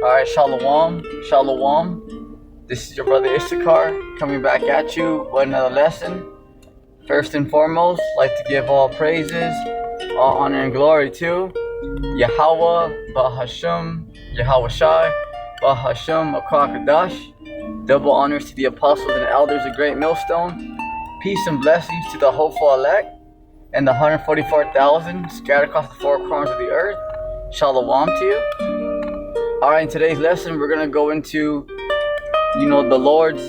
Alright, Shalom, Shalom. This is your brother Issachar coming back at you with another lesson. First and foremost, like to give all praises, all honor and glory to Yahweh, Bahasham, Yahweh Shai, Bahasham, Akrakadosh. Double honors to the apostles and elders of Great Millstone. Peace and blessings to the hopeful elect and the 144,000 scattered across the four corners of the earth. Shalom to you. Alright, in today's lesson, we're going to go into, the Lord's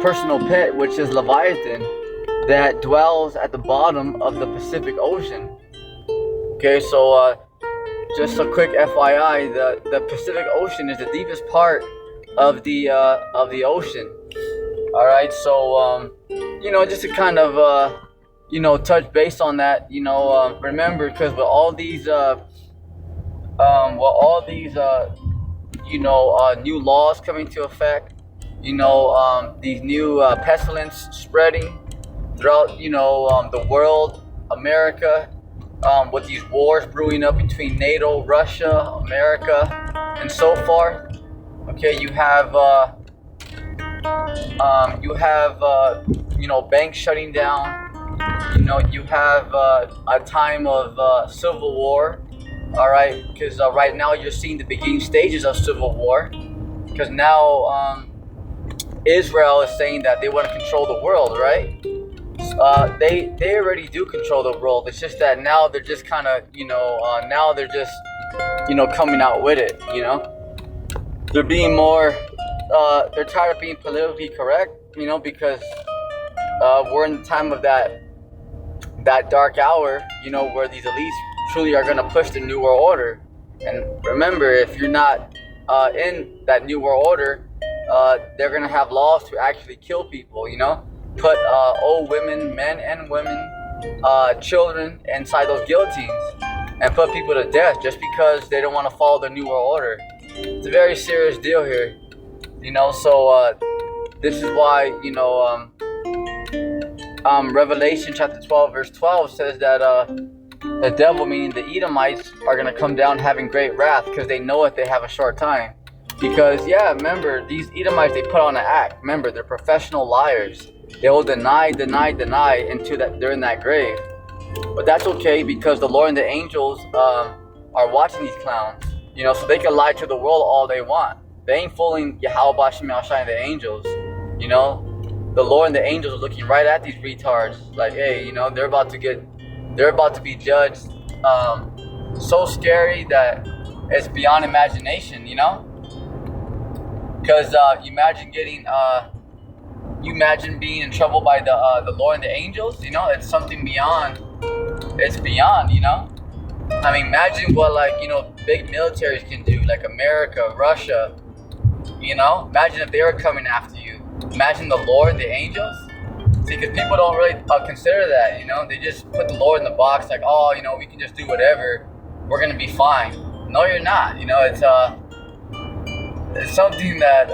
personal pet, which is Levitation, that dwells at the bottom of the Pacific Ocean. Okay, so just a quick FYI, the Pacific Ocean is the deepest part of the ocean. Alright, so, just to kind of, touch base on that, remember, because with all these, new laws coming into effect, these new pestilence spreading throughout, the world, America, with these wars brewing up between NATO, Russia, America, and so forth. Okay, you have banks shutting down. You have a time of civil war. All right, because right now you're seeing the beginning stages of civil war. Because now Israel is saying that they want to control the world, right? They already do control the world. It's just that now they're just kind of, now they're just, coming out with it. They're being more, they're tired of being politically correct. Because we're in the time of that dark hour. Where these elites truly are going to push the New World Order. And remember, if you're not in that New World Order, they're going to have laws to actually kill people, put old women, men and women, children inside those guillotines and put people to death just because they don't want to follow the New World Order. It's a very serious deal here, so this is why, Revelation chapter 12 verse 12 says that the devil, meaning the Edomites, are going to come down having great wrath because they know that they have a short time. Because, remember, these Edomites, they put on an act. Remember, they're professional liars. They will deny until that they're in that grave. But that's okay because the Lord and the angels are watching these clowns. So they can lie to the world all they want. They ain't fooling Yahweh, Bashem, Yahshai, and the angels. The Lord and the angels are looking right at these retards. Like, hey, they're about to be judged so scary that it's beyond imagination, because you imagine being in trouble by the Lord and the angels. It's something beyond. It's beyond. I mean, imagine what big militaries can do, like America, Russia. Imagine if they were coming after you. Imagine the Lord and the angels. See, because people don't really consider that, They just put the Lord in the box, like, oh, we can just do whatever. We're going to be fine. No, you're not. It's something that,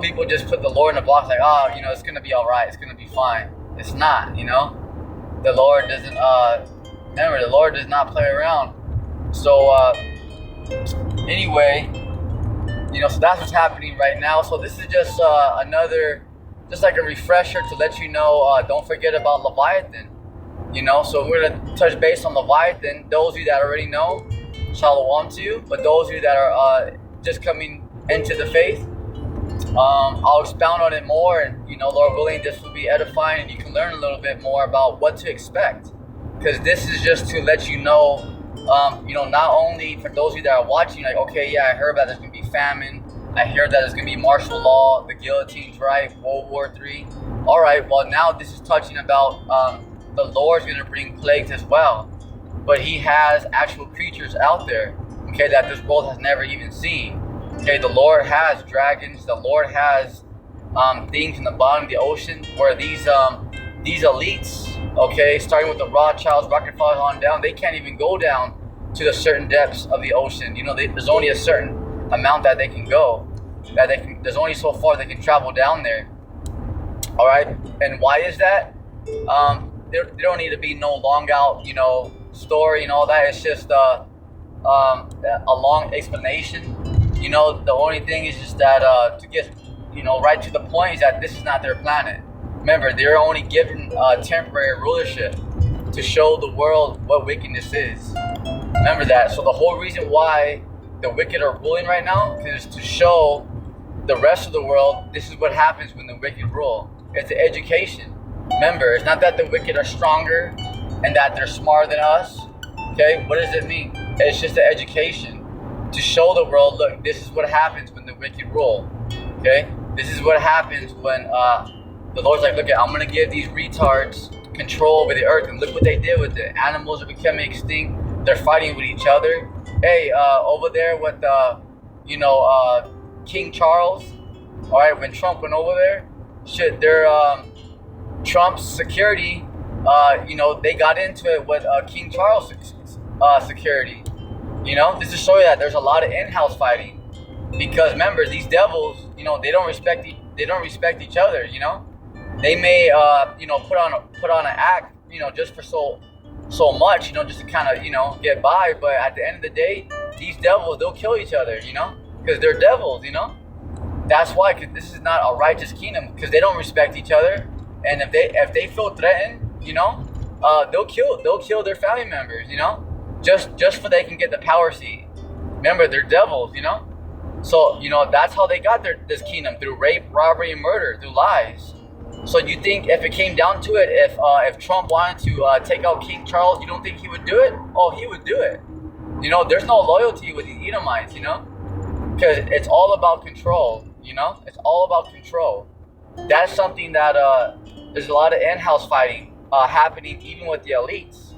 people just put the Lord in the box, like, oh, it's going to be all right. It's going to be fine. It's not, The Lord doesn't, remember, the Lord does not play around. So, anyway, so that's what's happening right now. So this is just just like a refresher to let you know, don't forget about Levitation. So we're going to touch base on Levitation. Those of you that already know, shalom to you. But those of you that are just coming into the faith, I'll expound on it more. And, Lord willing, this will be edifying. And you can learn a little bit more about what to expect. Because this is just to let you know, not only for those of you that are watching, like, okay, I heard that there's going to be famine. I hear that there's going to be martial law, the guillotines, right? World War III. All right, well, now this is touching about the Lord's going to bring plagues as well. But he has actual creatures out there, okay, that this world has never even seen. Okay, the Lord has dragons. The Lord has things in the bottom of the ocean where these elites, okay, starting with the Rothschilds, Rockefellers on down, they can't even go down to the certain depths of the ocean. There's only a certain amount that they can go, there's only so far they can travel down there. All right, and why is that? There don't need to be no long out, story and all that. It's just a long explanation. You know, the only thing is just that to get, you know, right to the point is that this is not their planet. Remember, they're only given temporary rulership to show the world what wickedness is. Remember that. So the whole reason why the wicked are ruling right now is to show the rest of the world this is what happens when the wicked rule. It's an education. Remember, it's not that the wicked are stronger and that they're smarter than us. Okay, what does it mean? It's just an education to show the world, look, this is what happens when the wicked rule. Okay, this is what happens when the Lord's like, look, I'm going to give these retards control over the earth, and look what they did with it. Animals are becoming extinct. They're fighting with each other. Hey, over there with King Charles. All right, when Trump went over there, shit, their Trump's security, they got into it with King Charles security. You know, this is show you that there's a lot of in-house fighting, because remember, these devils, you know, they don't respect each other. You know, they may put on an act, you know, just for so much, you know, just to kind of, you know, get by. But at the end of the day, these devils, they'll kill each other, you know, because they're devils, you know. That's why, because this is not a righteous kingdom, because they don't respect each other. And if they feel threatened, you know, they'll kill their family members, you know, just for they can get the power seat. Remember, they're devils, you know. So, you know, that's how they got this kingdom, through rape, robbery, and murder, through lies. So you think if it came down to it, if Trump wanted to take out King Charles, you don't think he would do it? Oh, he would do it. You know, there's no loyalty with the Edomites, you know, because it's all about control. You know, it's all about control. That's something that there's a lot of in-house fighting happening even with the elites,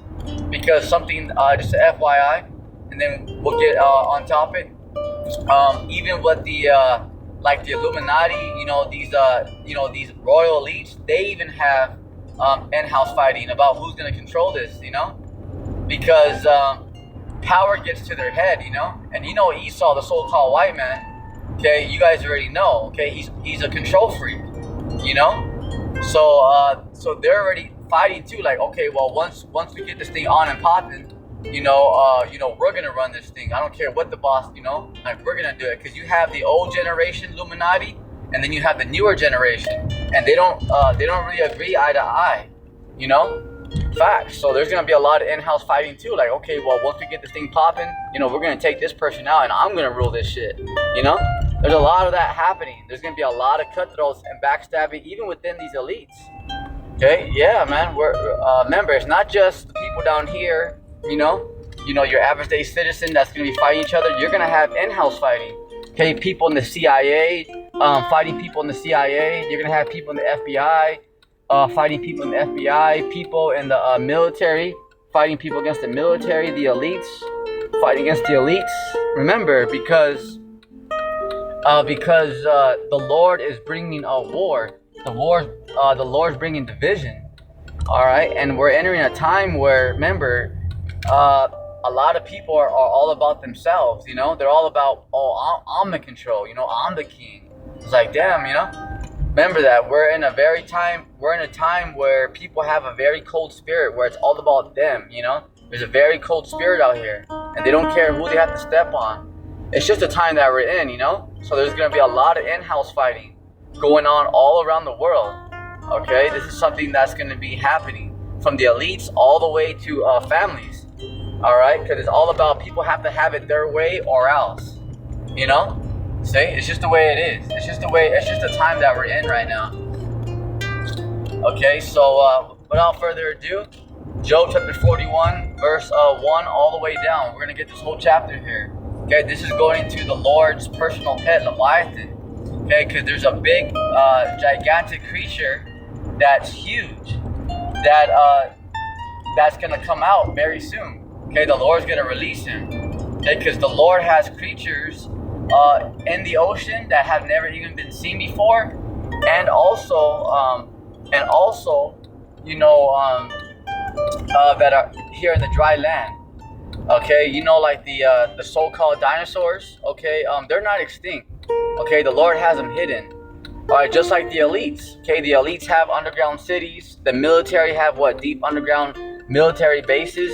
because something just a FYI, and then we'll get on topic. Even with the like the Illuminati, you know, these royal elites, they even have in-house fighting about who's going to control this, you know, because power gets to their head, you know. And you know, Esau, the so-called white man, okay, you guys already know, okay, he's a control freak, you know. So they're already fighting too, like, okay, well, once we get this thing on and popping, you know, we're gonna run this thing. I don't care what the boss, you know, like, we're gonna do it. Because you have the old generation Illuminati, and then you have the newer generation, and they don't really agree eye to eye, you know. Facts. So there's gonna be a lot of in-house fighting too. Like, okay, well, once we get this thing popping, you know, we're gonna take this person out, and I'm gonna rule this shit. You know, there's a lot of that happening. There's gonna be a lot of cutthroats and backstabbing, even within these elites. Okay, yeah, man. Remember, it's not just the people down here. You know, your average day citizen that's gonna be fighting each other. You're gonna have in-house fighting. Okay, people in the CIA fighting people in the CIA. You're gonna have people in the FBI fighting people in the FBI. People in the military fighting people against the military. The elites fighting against the elites. Remember, because the Lord is bringing a war. The Lord's bringing division. All right, and we're entering a time where, remember, a lot of people are all about themselves, you know. They're all about, I'm the control, you know, I'm the king. It's like, damn, you know. Remember that we're in a time where people have a very cold spirit, where it's all about them, you know. There's a very cold spirit out here, and they don't care who they have to step on. It's just the time that we're in, you know. So there's gonna be a lot of in-house fighting going on all around the world. Okay, this is something that's gonna be happening from the elites all the way to families. All right, because it's all about people have to have it their way or else, you know. See, it's just the way it is. It's just the time that we're in right now. Okay, so without further ado, Job chapter 41, verse 1 all the way down. We're gonna get this whole chapter here. Okay, this is going to the Lord's personal pet, Leviathan. Okay, because there's a big, gigantic creature that's huge, that's gonna come out very soon. Okay, the Lord's gonna release him. Okay, because the Lord has creatures in the ocean that have never even been seen before, and also, you know, that are here in the dry land. Okay, you know, like the so-called dinosaurs. Okay, they're not extinct. Okay, the Lord has them hidden. All right, just like the elites. Okay, the elites have underground cities. The military have deep underground military bases.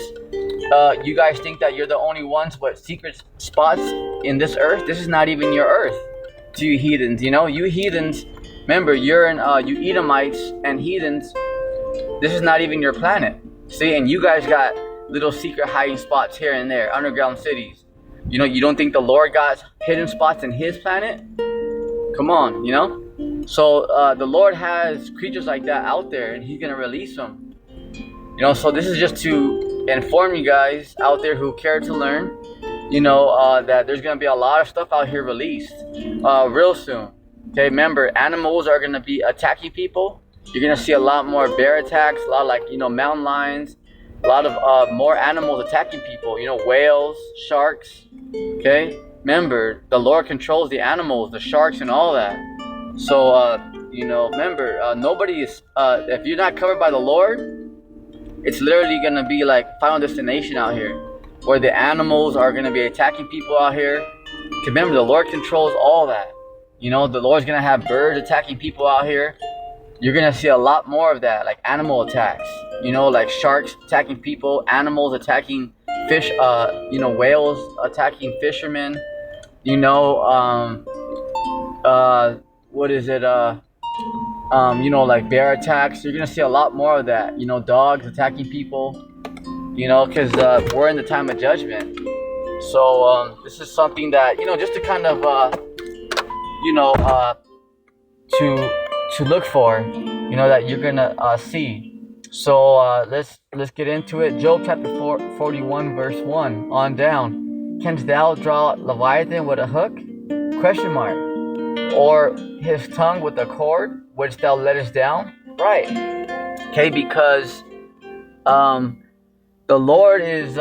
You guys think that you're the only ones with secret spots in this earth? This is not even your earth. To you heathens, you heathens. Remember, you're in you Edomites and heathens. This is not even your planet. See, and you guys got little secret hiding spots here and there, underground cities. You don't think the Lord got hidden spots in His planet? Come on, So the Lord has creatures like that out there, and He's gonna release them. So this is just to inform you guys out there who care to learn. That there's gonna be a lot of stuff out here released real soon. Okay, remember, animals are gonna be attacking people. You're gonna see a lot more bear attacks, a lot of mountain lions, a lot of more animals attacking people. Whales, sharks. Okay, remember, the Lord controls the animals, the sharks, and all that. So remember, nobody is. If you're not covered by the Lord, it's literally gonna be like Final Destination out here, where the animals are gonna be attacking people out here. Remember, the Lord controls all that. The Lord's gonna have birds attacking people out here. You're gonna see a lot more of that, like animal attacks. Like sharks attacking people, animals attacking fish. Whales attacking fishermen. What is it? Like bear attacks. You're gonna see a lot more of that. Dogs attacking people. Because we're in the time of judgment. So this is something that just to kind of to look for, that you're gonna see. So let's get into it. Job chapter 41 verse 1 on down. Canst thou draw Leviathan with a hook? Question mark. Or his tongue with a cord which thou lettest down? Right. Okay, because the Lord is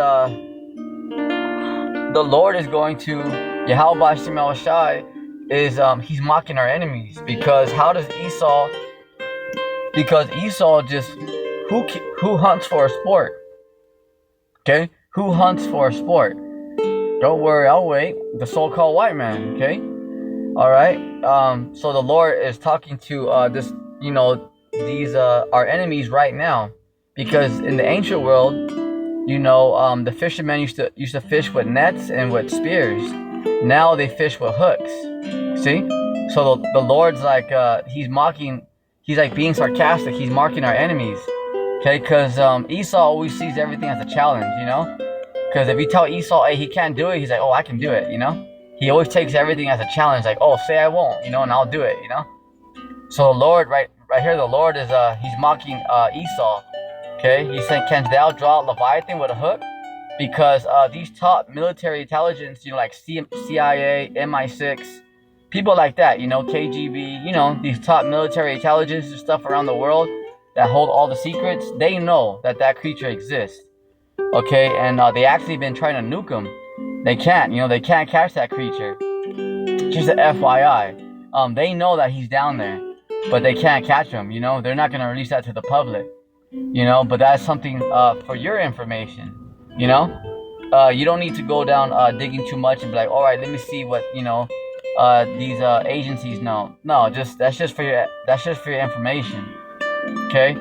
going to Yahweh Shemel Shai is he's mocking our enemies. Because how does Esau? Because Esau just who hunts for a sport? Okay, who hunts for a sport? Don't worry, I'll wait. The so-called white man. Okay, all right. So the Lord is talking to these our enemies right now, because in the ancient world, the fishermen used to fish with nets and with spears. Now they fish with hooks. See? So the Lord's like he's mocking. He's like being sarcastic. He's marking our enemies. Okay, because Esau always sees everything as a challenge, Because if you tell Esau, hey, he can't do it, he's like, oh, I can do it, He always takes everything as a challenge, like, oh, say I won't, and I'll do it, So the Lord, right here, the Lord is, he's mocking Esau. Okay, he's saying, canst thou draw Leviathan with a hook? Because these top military intelligence, like CIA, MI6, people like that, KGB, these top military intelligence and stuff around the world that hold all the secrets, they know that creature exists. Okay, and they actually been trying to nuke him. They can't, they can't catch that creature. Just an FYI. They know that he's down there, but they can't catch him, They're not going to release that to the public, but that's something for your information, You don't need to go down digging too much and be like, all right, let me see what, these agencies know. No, that's just for your information. Okay,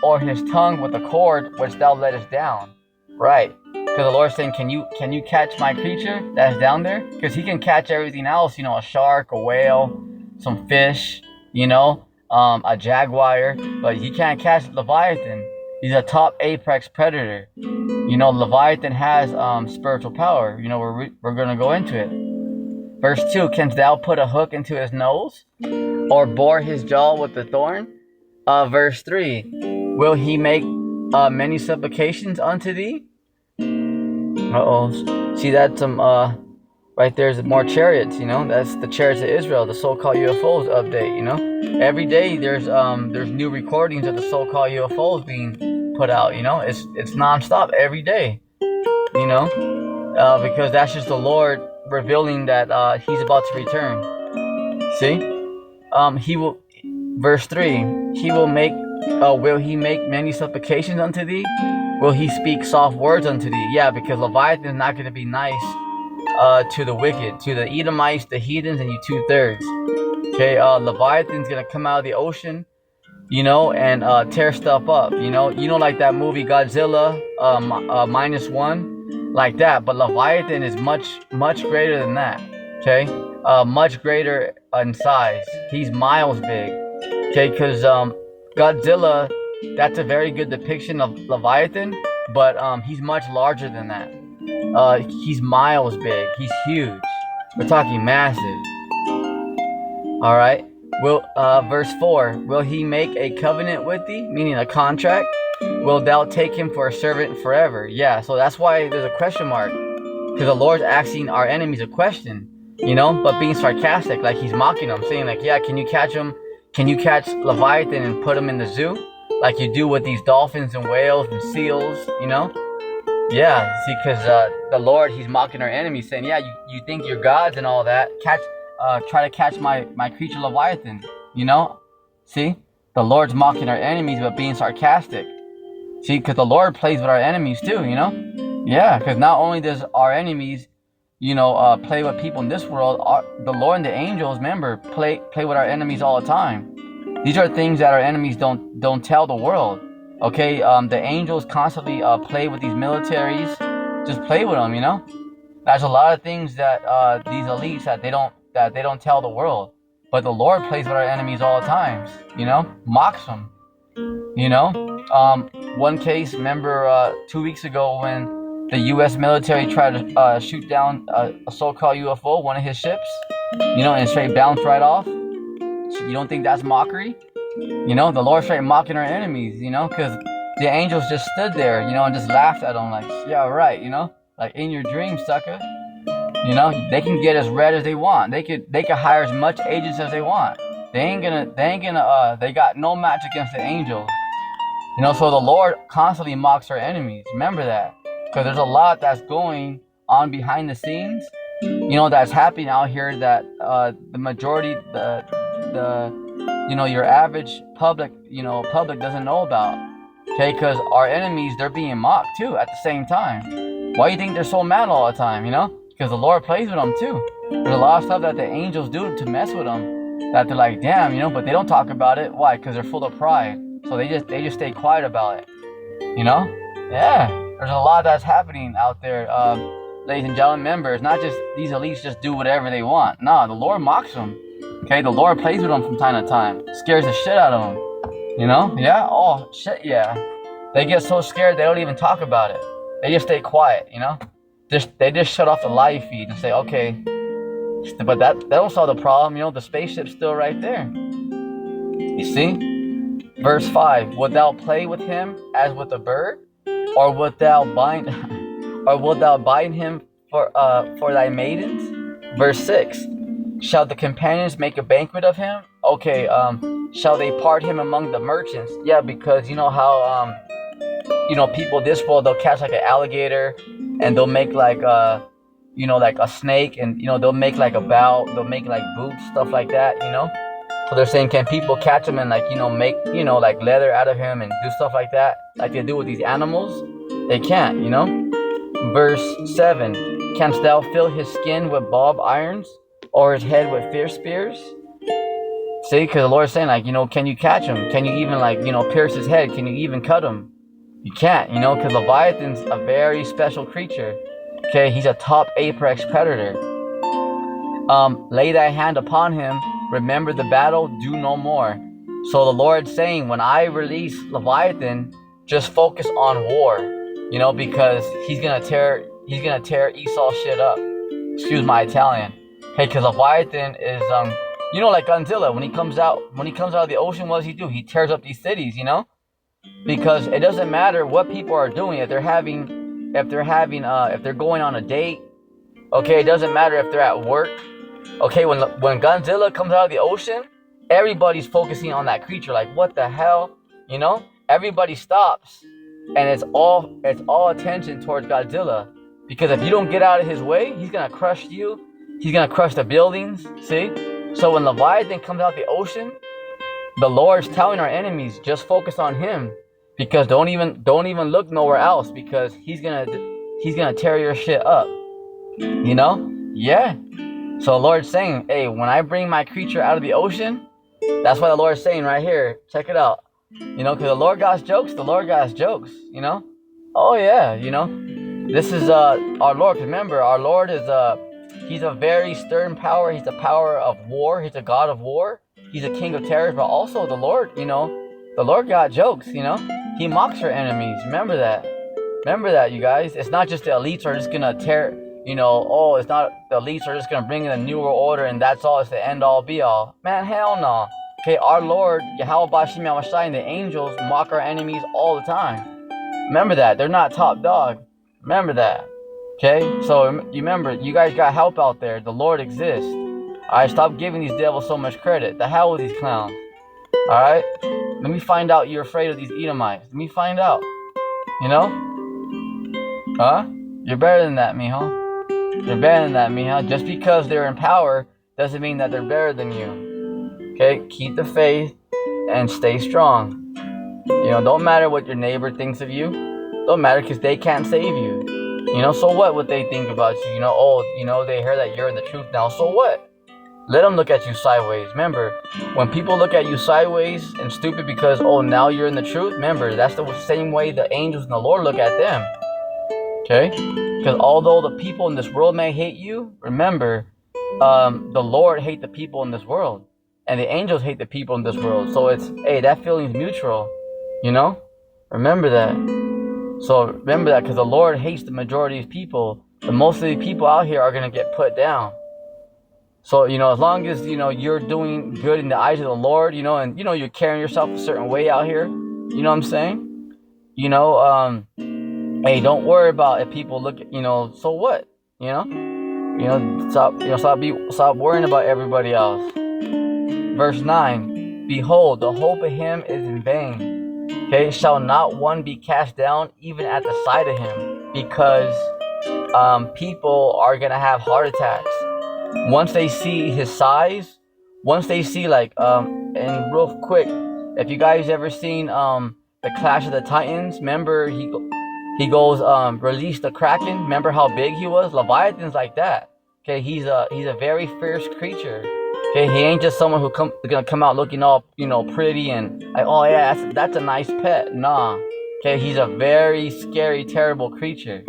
or his tongue with a cord which thou lettest down. Right, because the Lord's saying, can you catch my creature that's down there? Because he can catch everything else, a shark, a whale, some fish, a jaguar, but he can't catch Leviathan. He's a top apex predator. Leviathan has spiritual power. We're gonna go into it. Verse 2, canst thou put a hook into his nose, or bore his jaw with a thorn? Verse 3, will he make many supplications unto thee? See, that's some right there's more chariots. That's the chariots of Israel, the so-called UFOs update. Every day there's new recordings of the so-called UFOs being put out. It's nonstop every day. Because that's just the Lord revealing that he's about to return. See, he will. Verse 3, he will make. Will he make many supplications unto thee? Will he speak soft words unto thee? Yeah, because Leviathan is not going to be nice to the wicked, to the Edomites, the heathens, and you 2/3. Okay, Leviathan's going to come out of the ocean, and tear stuff up. Like that movie Godzilla -1, like that. But Leviathan is much greater than that. Okay, much greater in size. He's miles big. Okay, because Godzilla, that's a very good depiction of Leviathan, but he's much larger than that. He's miles big. He's huge. We're talking massive. All right. Verse 4, will he make a covenant with thee, meaning a contract? Will thou take him for a servant forever? Yeah, so that's why there's a question mark, because the Lord's asking our enemies a question, but being sarcastic, like he's mocking them, saying like, yeah, can you catch him? Can you catch Leviathan and put him in the zoo, like you do with these dolphins and whales and seals? Yeah, see, because the Lord, he's mocking our enemies, saying, yeah, you think you're gods and all that. Try to catch my creature Leviathan, See, the Lord's mocking our enemies, but being sarcastic. See, because the Lord plays with our enemies too, Yeah, because not only does our enemies, play with people in this world, the Lord and the angels, remember, play with our enemies all the time. These are things that our enemies don't tell the world. Okay, the angels constantly play with these militaries, just play with them, There's a lot of things that these elites that they don't tell the world, but the Lord plays with our enemies all the time, mocks them, One case, remember 2 weeks ago when the U.S. military tried to shoot down a so-called UFO, one of his ships, and it straight bounced right off. So you don't think that's mockery? The Lord straight mocking our enemies, because the angels just stood there, and just laughed at them like, yeah, right, like in your dreams, sucker. They can get as red as they want. They could hire as much agents as they want. They got no match against the angels. So the Lord constantly mocks our enemies. Remember that. Because there's a lot that's going on behind the scenes, that's happening out here that the majority, your average public doesn't know about. Okay, because our enemies, they're being mocked too at the same time. Why do you think they're so mad all the time, Because the Lord plays with them too. There's a lot of stuff that the angels do to mess with them that they're like, damn, but they don't talk about it. Why? Because they're full of pride. So they just stay quiet about it. Yeah. There's a lot that's happening out there, ladies and gentlemen. Members, not just these elites just do whatever they want. No, the Lord mocks them. Okay, the Lord plays with them from time to time. Scares the shit out of them. Yeah. Oh shit, yeah. They get so scared they don't even talk about it. They just stay quiet. They just shut off the live feed and say, okay, but that don't solve the problem. The spaceship's still right there. You see? Verse 5, wilt thou play with him as with a bird, or wilt thou bind him for thy maidens? Verse 6, shall the companions make a banquet of him? Okay, shall they part him among the merchants? Yeah, because you know how people this world, they'll catch like an alligator and they'll make like like a snake, and they'll make like a bow, they'll make like boots, stuff like that, So they're saying, can people catch him and like make like leather out of him and do stuff like that, like they do with these animals? They can't, Verse 7, canst thou fill his skin with barbed irons, or his head with fierce spears? See, because the Lord's saying like, can you catch him? Can you even like pierce his head? Can you even cut him? You can't, because Leviathan's a very special creature. Okay, he's a top apex predator. Lay thy hand upon him, remember the battle, do no more. So the Lord's saying, when I release Leviathan, just focus on war, because he's gonna tear Esau's shit up. Excuse my Italian. Okay, because Leviathan is like Godzilla, when he comes out of the ocean, what does he do? He tears up these cities, because it doesn't matter what people are doing. If they're going on a date, okay, it doesn't matter if they're at work. Okay, when Godzilla comes out of the ocean, everybody's focusing on that creature. Like, what the hell? Everybody stops, and it's all attention towards Godzilla, because if you don't get out of his way, he's gonna crush you. He's gonna crush the buildings. See? So when Leviathan comes out the ocean, the Lord's telling our enemies, just focus on him, because don't even look nowhere else, because he's gonna tear your shit up. Yeah. So the Lord's saying, hey, when I bring my creature out of the ocean, That's what the Lord is saying right here. Check it out. You know, because the Lord got jokes. The Lord got jokes. You know. Oh yeah. You know. This is our Lord. Remember, our Lord is He's a very stern power. He's a power of war. He's a God of war. He's a king of terror. But also the Lord. You know, the Lord got jokes. You know. He mocks our enemies. Remember that. Remember that, you guys. It's not just the elites are just gonna tear. You know, oh, it's not the elites are just gonna bring in a new world order and that's all. It's the end all be all. Man, hell no. Okay, our Lord, Yahweh Bashim Yahweh and the angels mock our enemies all the time. Remember that. They're not top dog. Remember that. Okay? So, you remember, you guys got help out there. The Lord exists. Alright, stop giving these devils so much credit. The hell with these clowns. Alright? Let me find out you're afraid of these Edomites. Let me find out. You know? Huh? You're better than that, mijo. You're better than that, mijo. Just because they're in power doesn't mean that they're better than you. Okay, keep the faith and stay strong. You know, don't matter what your neighbor thinks of you. Don't matter because they can't save you. You know, so what they think about you? You know, oh, you know, they hear that you're in the truth now. So what? Let them look at you sideways. Remember, when people look at you sideways and stupid because, oh, now you're in the truth, remember, that's the same way the angels and the Lord look at them. Okay? Because although the people in this world may hate you, remember, the Lord hates the people in this world. And the angels hate the people in this world. So it's, hey, that feeling's mutual. You know? Remember that. So remember that because the Lord hates the majority of people. But most of the people out here are going to get put down. So, you know, as long as, you know, you're doing good in the eyes of the Lord, you know, and, you know, you're carrying yourself a certain way out here. You know what I'm saying? You know, hey, don't worry about if people look at, you know, so what? You know, stop worrying about everybody else. Verse 9, behold, the hope of him is in vain. Okay, shall not one be cast down even at the sight of him? Because people are going to have heart attacks. Once they see his size, once they see like, and real quick, if you guys ever seen the Clash of the Titans, remember he goes, release the Kraken. Remember how big he was? Leviathan's like that. Okay, he's a very fierce creature. Okay, he ain't just someone who gonna come out looking all, you know, pretty and like, oh yeah, that's a nice pet. Nah. Okay, he's a very scary, terrible creature.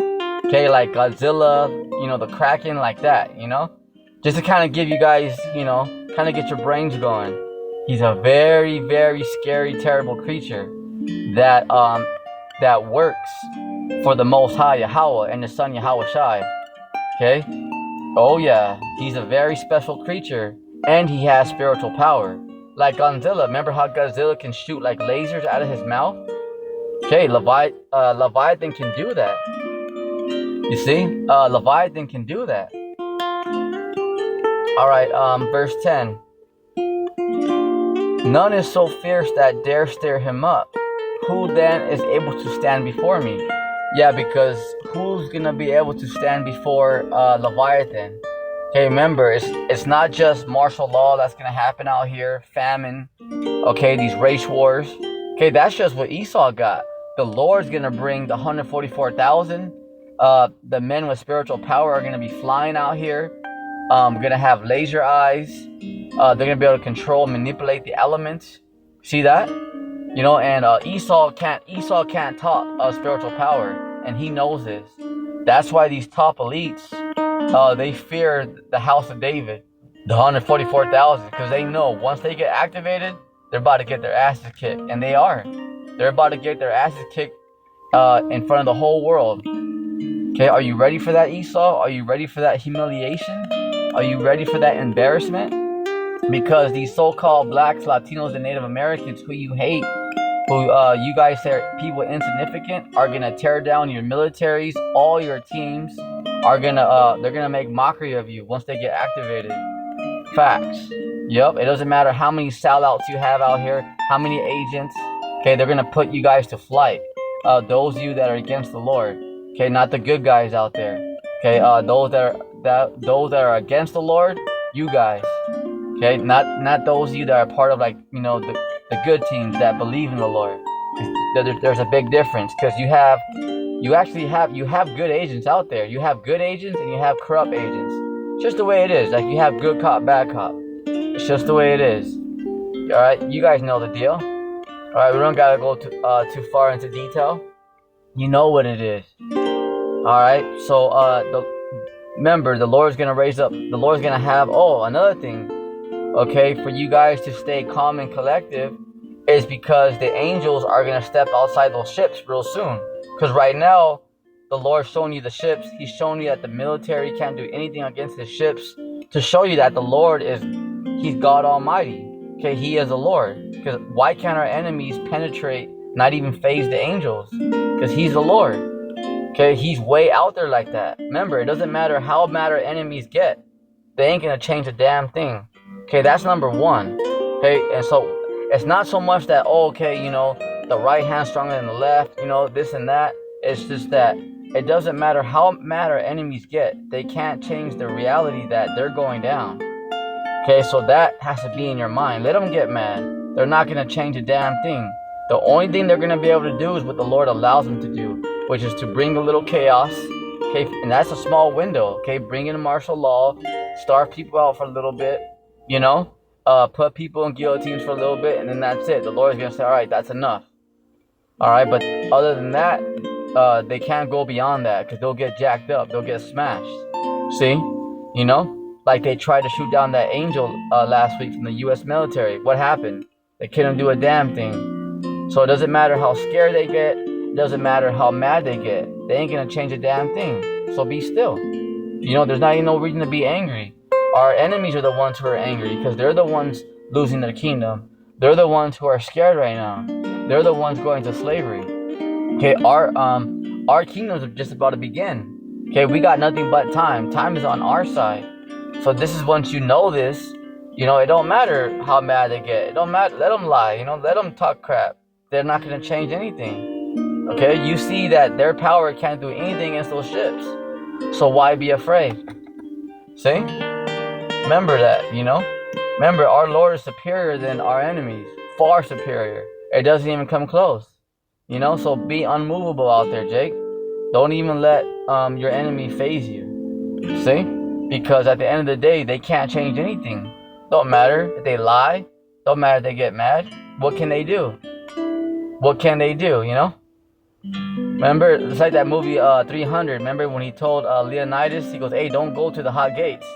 Okay, like Godzilla, you know, the Kraken, like that, you know? Just to kind of give you guys, you know, kind of get your brains going. He's a very, very scary, terrible creature that works for the Most High Yahweh and the Son Yahweh Shai. Okay? Oh yeah, he's a very special creature. And he has spiritual power. Like Godzilla. Remember how Godzilla can shoot like lasers out of his mouth? Okay, Leviathan can do that. You see? Leviathan can do that. Alright, verse 10. None is so fierce that dare stir him up. Who then is able to stand before me? Yeah, because who's gonna be able to stand before Leviathan? Okay, remember, it's not just martial law that's gonna happen out here, famine, okay, these race wars. Okay, that's just what Esau got. The Lord's gonna bring the 144,000. The men with spiritual power are gonna be flying out here. We're gonna have laser eyes. They're gonna be able to control, manipulate the elements. See that? You know, and Esau can't talk spiritual power, and he knows this. That's why these top elites, they fear the house of David, the 144,000, because they know once they get activated, they're about to get their asses kicked, and they are. They're about to get their asses kicked in front of the whole world. Okay, are you ready for that, Esau? Are you ready for that humiliation? Are you ready for that embarrassment? Because these so-called blacks, Latinos, and Native Americans who you hate, who you guys say are people insignificant, are gonna tear down your militaries. All your teams are gonna they're gonna make mockery of you once they get activated. Facts. Yep. It doesn't matter how many sellouts you have out here, how many agents. Okay, they're gonna put you guys to flight. Those of you that are against the Lord. Okay, not the good guys out there. Okay, those that are against the Lord, you guys. Okay, not those of you that are part of, like, you know, the good teams that believe in the Lord. There's a big difference, because you have good agents out there. You have good agents and you have corrupt agents. It's just the way it is. Like, you have good cop, bad cop. It's just the way it is. Alright, you guys know the deal. Alright, we don't gotta go too far into detail. You know what it is. Alright, so remember, the Lord's gonna raise up, the Lord's gonna have, another thing, okay, for you guys to stay calm and collective is because the angels are gonna step outside those ships real soon. Because right now, the Lord's showing you the ships. He's showing you that the military can't do anything against the ships to show you that the Lord He's God Almighty. Okay, He is the Lord. Because why can't our enemies penetrate, not even phase the angels? Because He's the Lord. Okay, He's way out there like that. Remember, it doesn't matter how mad our enemies get. They ain't gonna change a damn thing. Okay, that's number one. Okay, and so it's not so much that, the right hand's stronger than the left, this and that. It's just that it doesn't matter how mad our enemies get. They can't change the reality that they're going down. Okay, so that has to be in your mind. Let them get mad. They're not going to change a damn thing. The only thing they're going to be able to do is what the Lord allows them to do, which is to bring a little chaos. Okay, and that's a small window. Okay, bring in martial law, starve people out for a little bit, put people in guillotines for a little bit, and then that's it. The Lord's going to say, all right, that's enough. All right, but other than that, they can't go beyond that because they'll get jacked up. They'll get smashed. See? Like they tried to shoot down that angel last week from the U.S. military. What happened? They couldn't do a damn thing. So it doesn't matter how scared they get. It doesn't matter how mad they get. They ain't going to change a damn thing. So be still. There's not even no reason to be angry. Our enemies are the ones who are angry because they're the ones losing their kingdom. They're the ones who are scared right now. They're the ones going to slavery. Okay, our kingdoms are just about to begin. Okay, we got nothing but time. Time is on our side. So this is once you know this, it don't matter how mad they get. It don't matter. Let them lie. Let them talk crap. They're not going to change anything. Okay, you see that their power can't do anything against those ships. So why be afraid? See? Remember that, Remember, our Lord is superior than our enemies. Far superior. It doesn't even come close. So be unmovable out there, Jake. Don't even let your enemy faze you. See? Because at the end of the day, they can't change anything. Don't matter if they lie. Don't matter if they get mad. What can they do? What can they do, Remember, it's like that movie 300. Remember when he told Leonidas, he goes, hey, don't go to the hot gates.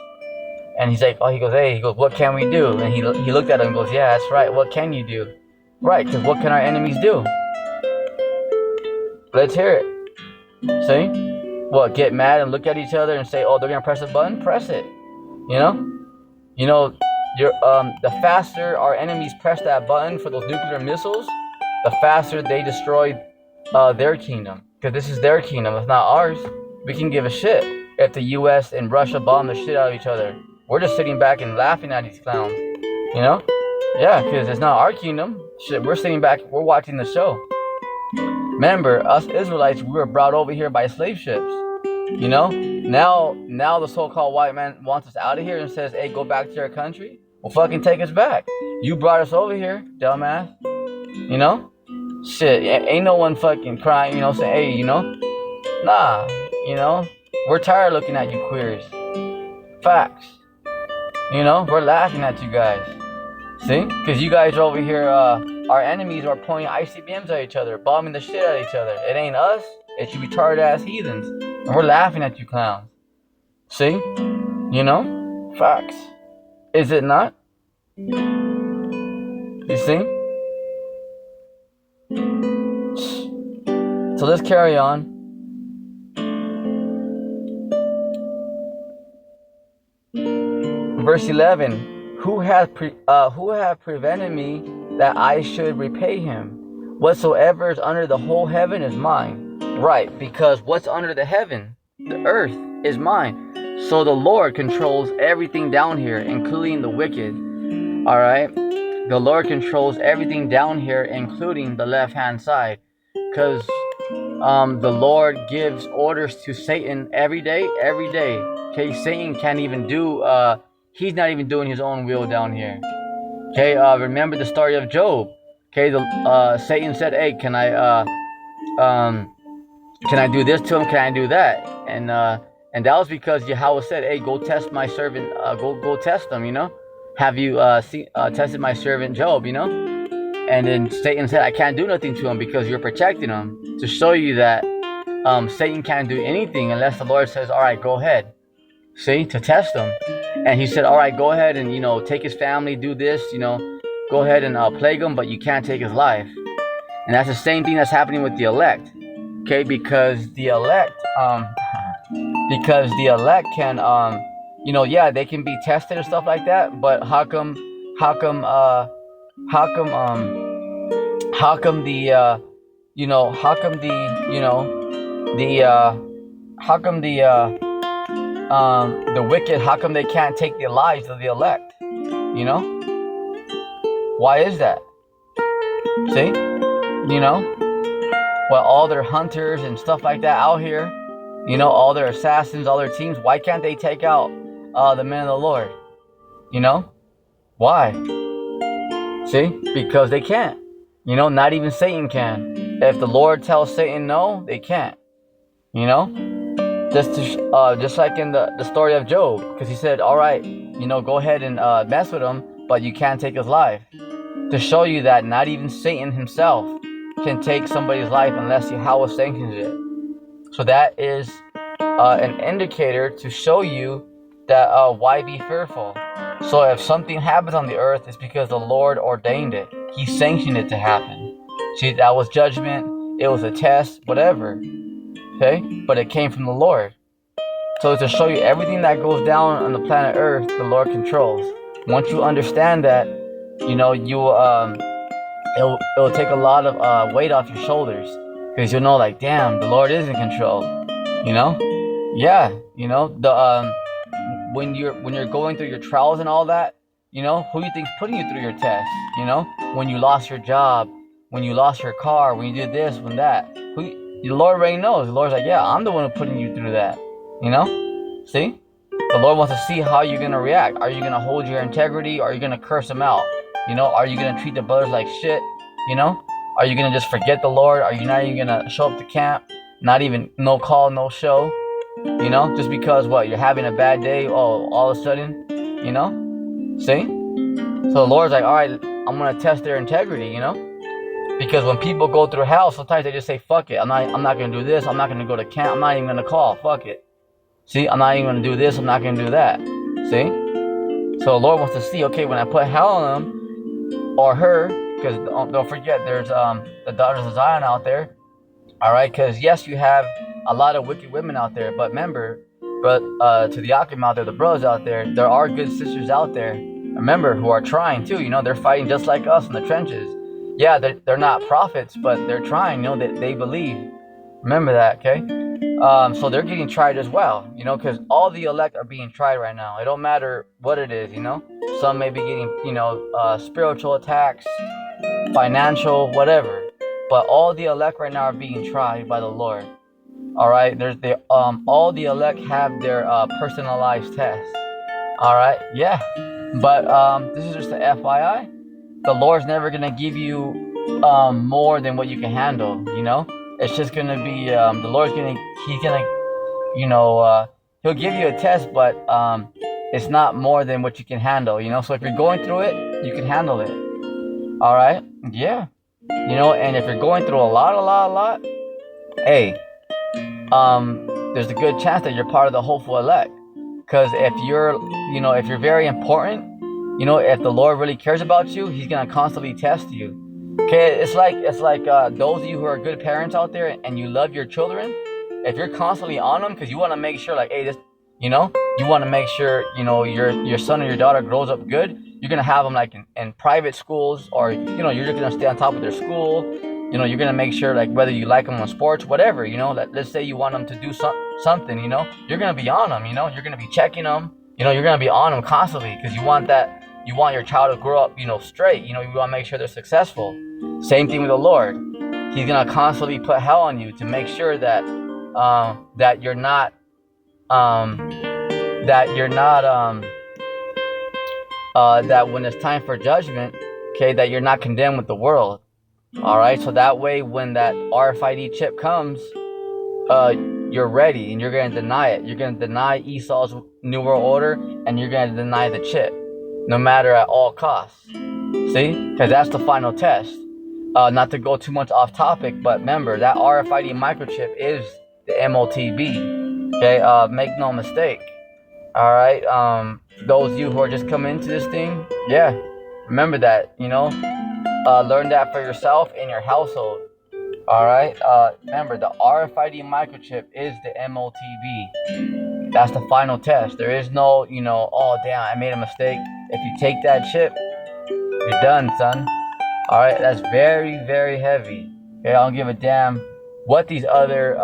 And he's like, what can we do? And he looked at him and goes, yeah, that's right. What can you do? Right, because what can our enemies do? Let's hear it. See? What, get mad and look at each other and say, they're going to press a button? Press it. The faster our enemies press that button for those nuclear missiles, the faster they destroy their kingdom. Because this is their kingdom, it's not ours. We can give a shit if the U.S. and Russia bomb the shit out of each other. We're just sitting back and laughing at these clowns. Yeah, because it's not our kingdom. Shit, we're sitting back, we're watching the show. Remember, us Israelites, we were brought over here by slave ships. Now the so-called white man wants us out of here and says, hey, go back to your country. Well, fucking take us back. You brought us over here, dumbass. Shit, ain't no one fucking crying, saying, hey, nah, we're tired of looking at you queers. Facts. We're laughing at you guys. See? Because you guys are over here, our enemies are pointing ICBMs at each other, bombing the shit out of each other. It ain't us, it's you retarded ass heathens. And we're laughing at you clowns. See? Facts. Is it not? You see? So let's carry on. Verse 11. Who hath prevented me that I should repay him? Whatsoever is under the whole heaven is mine. Right, because what's under the heaven, the earth, is mine. So the Lord controls everything down here, including the wicked. Alright? The Lord controls everything down here, including the left-hand side. Because the Lord gives orders to Satan every day. Okay, Satan can't even do, he's not even doing his own will down here. Okay, remember the story of Job. Okay, Satan said, hey, can I do this to him? Can I do that? And that was because Yahweh said, hey, go test my servant, go test him, have you tested my servant Job? And then Satan said, I can't do nothing to him because you're protecting him, to show you that Satan can't do anything unless the Lord says, all right, go ahead. See, to test him. And he said, all right, go ahead and, take his family, do this, go ahead and plague him, but you can't take his life. And that's the same thing that's happening with the elect. Okay, because the elect can, yeah, they can be tested and stuff like that, but how come the, how come the wicked, how come they can't take the lives of the elect? Why is that? See? Well, all their hunters and stuff like that out here, all their assassins, all their teams, why can't they take out the men of the Lord? Why? See? Because they can't. Not even Satan can. If the Lord tells Satan no, they can't. Just like in the story of Job, because he said, all right, go ahead and mess with him, but you can't take his life. To show you that not even Satan himself can take somebody's life unless Yahweh sanctions it. So that is an indicator to show you that why be fearful. So if something happens on the earth, it's because the Lord ordained it. He sanctioned it to happen. See, that was judgment. It was a test, whatever. Okay? But it came from the Lord. So to show you everything that goes down on the planet Earth, the Lord controls. Once you understand that, it'll take a lot of weight off your shoulders, because you'll know, like, damn, the Lord is in control. Yeah. When you're going through your trials and all that, who you think's putting you through your tests? When you lost your job, when you lost your car, when you did this, when that, the Lord already knows. The Lord's like, yeah, I'm the one who's putting you through that. See? The Lord wants to see how you're going to react. Are you going to hold your integrity, or are you going to curse them out? Are you going to treat the brothers like shit? Are you going to just forget the Lord? Are you not even going to show up to camp? Not even, no call, no show? Just because, you're having a bad day, all of a sudden, See? So the Lord's like, all right, I'm going to test their integrity, Because when people go through hell, sometimes they just say, fuck it. I'm not going to do this. I'm not going to go to camp. I'm not even going to call. Fuck it. See, I'm not even going to do this. I'm not going to do that. See? So the Lord wants to see, okay, when I put hell on them, or her, because don't forget, there's the daughters of Zion out there. All right, because yes, you have a lot of wicked women out there, but remember, to the Akim out there, the brothers out there are good sisters out there. Remember, who are trying too. They're fighting just like us in the trenches. Yeah, they're not prophets, but they're trying. They believe. Remember that, okay? So they're getting tried as well. Because all the elect are being tried right now. It don't matter what it is. Some may be getting, spiritual attacks, financial, whatever. But all the elect right now are being tried by the Lord. All right, all the elect have their personalized tests. All right, yeah. But this is just an FYI. The Lord's never gonna give you more than what you can handle. It's just gonna be the Lord's he's gonna, he'll give you a test, but it's not more than what you can handle. So if you're going through it, you can handle it. All right, yeah. And if you're going through a lot, hey, there's a good chance that you're part of the hopeful elect. Because if you're very important, if the Lord really cares about you, he's gonna constantly test you. Okay, it's like those of you who are good parents out there and you love your children. If you're constantly on them because you want to make sure, like, hey, this, you want to make sure, your son or your daughter grows up good. You're gonna have them like in private schools, or you're just gonna stay on top of their school. You're gonna make sure, like, whether you like them on sports, whatever. Let's say you want them to do something. You're gonna be on them. You're gonna be checking them. You're gonna be on them constantly because you want your child to grow up, straight. You want to make sure they're successful. Same thing with the Lord. He's gonna constantly put hell on you to make sure that that you're not that when it's time for judgment, okay, that you're not condemned with the world. All right, so that way when that RFID chip comes, you're ready, and you're going to deny it. You're going to deny Esau's New World Order, and you're going to deny the chip. no matter at all costs. See? Because that's the final test. Not to go too much off topic, but remember that RFID microchip is the MOTB. Okay, make no mistake. All right, those of you who are just coming into this thing, yeah, remember that. Learn that for yourself in your household. All right, remember the RFID microchip is the MOTB. That's the final test. There is no, oh damn, I made a mistake. If you take that chip, you're done, son. All right, that's very, very heavy. Okay, I don't give a damn what these other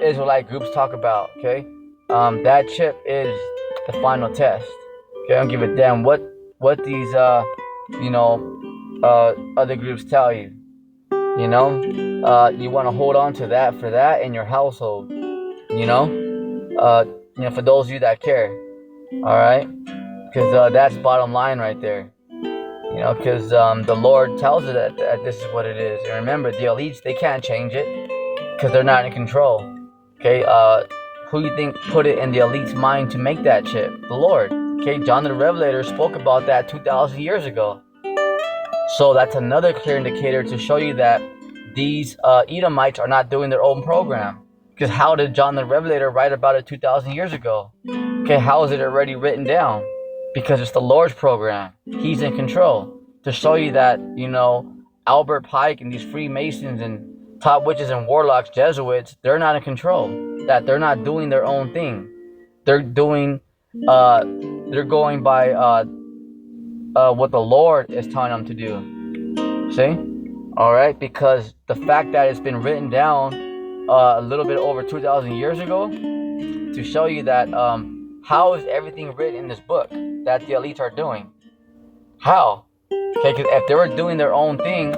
Israelite groups talk about. Okay, that chip is the final test. Okay, I don't give a damn what these other groups tell you. You want to hold on to that for that in your household. For those of you that care. All right, because that's bottom line right there. Because the Lord tells us that this is what it is. And remember, the elites, they can't change it because they're not in control. Okay, who do you think put it in the elite's mind to make that chip? The Lord. Okay, John the Revelator spoke about that 2,000 years ago. So that's another clear indicator to show you that these Edomites are not doing their own program. Because how did John the Revelator write about it 2,000 years ago? Okay, how is it already written down? Because it's the Lord's program. He's in control. To show you that, Albert Pike and these Freemasons and top witches and warlocks, Jesuits, they're not in control. That they're not doing their own thing. They're going by what the Lord is telling them to do. See? All right? Because the fact that it's been written down a little bit over 2,000 years ago to show you that how is everything written in this book that the elites are doing? How? Okay, because if they were doing their own thing,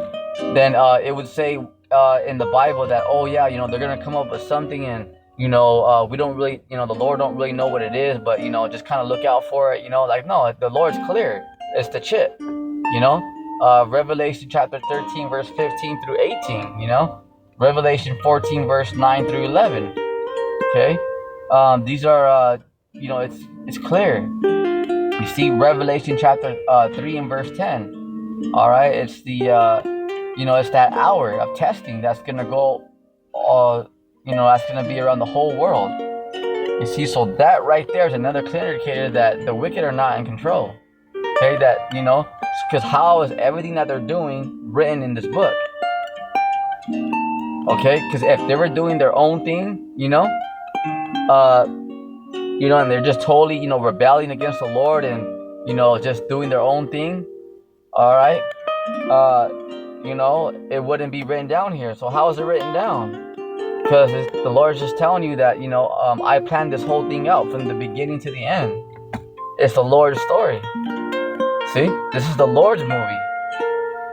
then it would say in the Bible that, oh yeah, they're going to come up with something and, we don't really, the Lord don't really know what it is, but, just kind of look out for it, like, no, the Lord's clear. It's the chip, Revelation chapter 13, verse 15 through 18, Revelation 14, verse 9 through 11, okay? These are, it's clear. You see Revelation chapter 3 and verse 10, all right? It's the, it's that hour of testing that's going to go, that's going to be around the whole world. You see, so that right there is another clear indicator that the wicked are not in control. Okay, that, because how is everything that they're doing written in this book? Okay, because if they were doing their own thing, and they're just totally, rebelling against the Lord and, just doing their own thing, all right, it wouldn't be written down here. So how is it written down? Because the Lord's just telling you that, I planned this whole thing out from the beginning to the end. It's the Lord's story. See? This is the Lord's movie.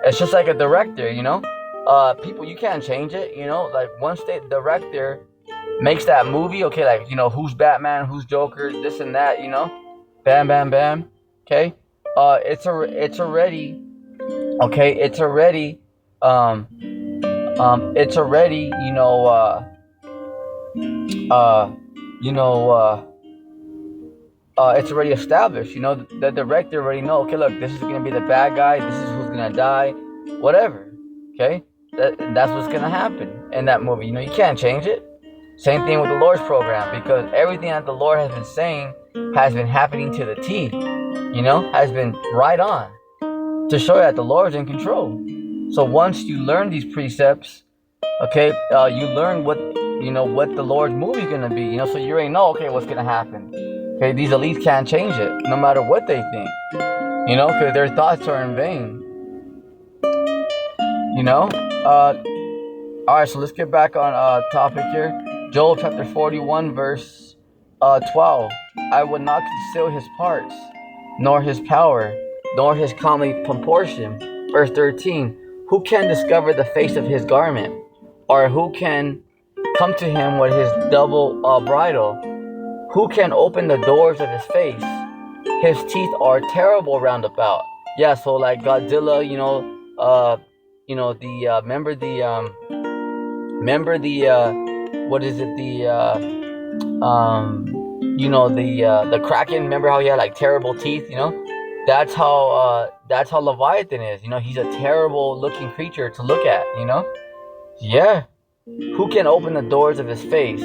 It's just like a director, people, you can't change it, like once the director makes that movie, okay, like, who's Batman, who's Joker, this and that, bam, bam, bam, okay, it's already, okay, it's already, it's already established, the director already know, okay, look, this is going to be the bad guy, this is who's going to die, whatever, okay, that's what's going to happen in that movie, you can't change it. Same thing with the Lord's program, because everything that the Lord has been saying has been happening to the T, has been right on, to show you that the Lord's in control. So once you learn these precepts, okay, you learn what the Lord's movie is going to be, so you already know, okay, what's going to happen. Okay, these elites can't change it, no matter what they think, because their thoughts are in vain, all right, so let's get back on topic here. Joel chapter 41, verse 12. I would not conceal his parts, nor his power, nor his comely proportion. Verse 13. Who can discover the face of his garment? Or who can come to him with his double bridle? Who can open the doors of his face? His teeth are terrible round about. Yeah, so like Godzilla, what is it? the Kraken. Remember how he had like terrible teeth? That's how Leviathan is. He's a terrible looking creature to look at. Yeah. Who can open the doors of his face?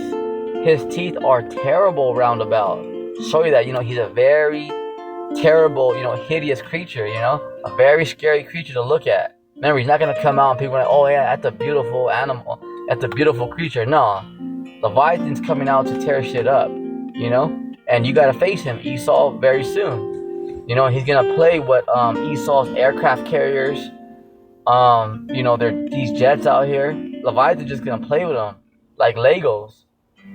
His teeth are terrible round about. Show you that, he's a very terrible, hideous creature, a very scary creature to look at. Remember, he's not going to come out and people are like, oh yeah, that's a beautiful animal. That's a beautiful creature. No. Leviathan's coming out to tear shit up, and you got to face him, Esau, very soon. He's going to play with Esau's aircraft carriers. There are these jets out here. Leviathan's just gonna play with them like Legos.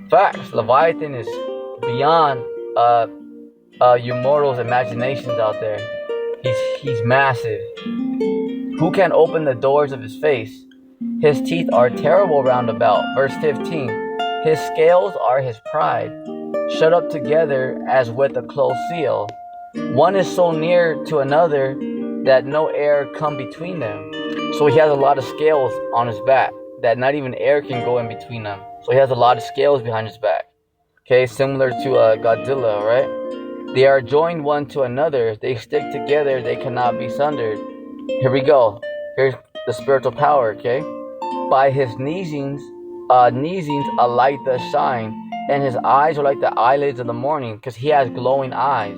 Facts. Leviathan is beyond you mortals' imaginations out there. He's massive. Who can open the doors of his face? His teeth are terrible round about. Verse 15. His scales are his pride, shut up together as with a closed seal. One is so near to another that no air come between them. So he has a lot of scales on his back that not even air can go in between them. So he has a lot of scales behind his back. Okay, similar to Godzilla, right? They are joined one to another. They stick together. They cannot be sundered. Here we go. Here's the spiritual power, okay? By his sneezings a light does shine, and his eyes are like the eyelids of the morning, because he has glowing eyes.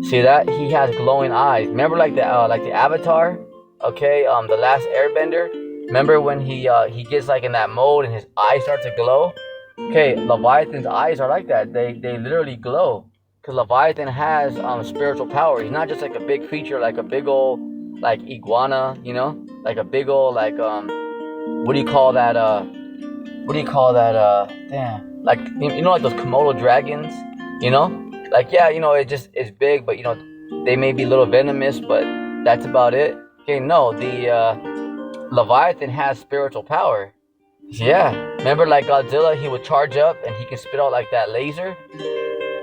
See that? He has glowing eyes. Remember like the Avatar? Okay, the last Airbender. Remember when he gets like in that mode and his eyes start to glow? Okay, Leviathan's eyes are like that. They literally glow. Because Leviathan has spiritual power. He's not just like a big creature, like a big old like iguana, like a big old like what do you call that? Damn, like like those Komodo dragons, like yeah, it's big, but they may be a little venomous, but that's about it. Okay, no, the Leviathan has spiritual power. Yeah, remember like Godzilla, he would charge up and he can spit out like that laser.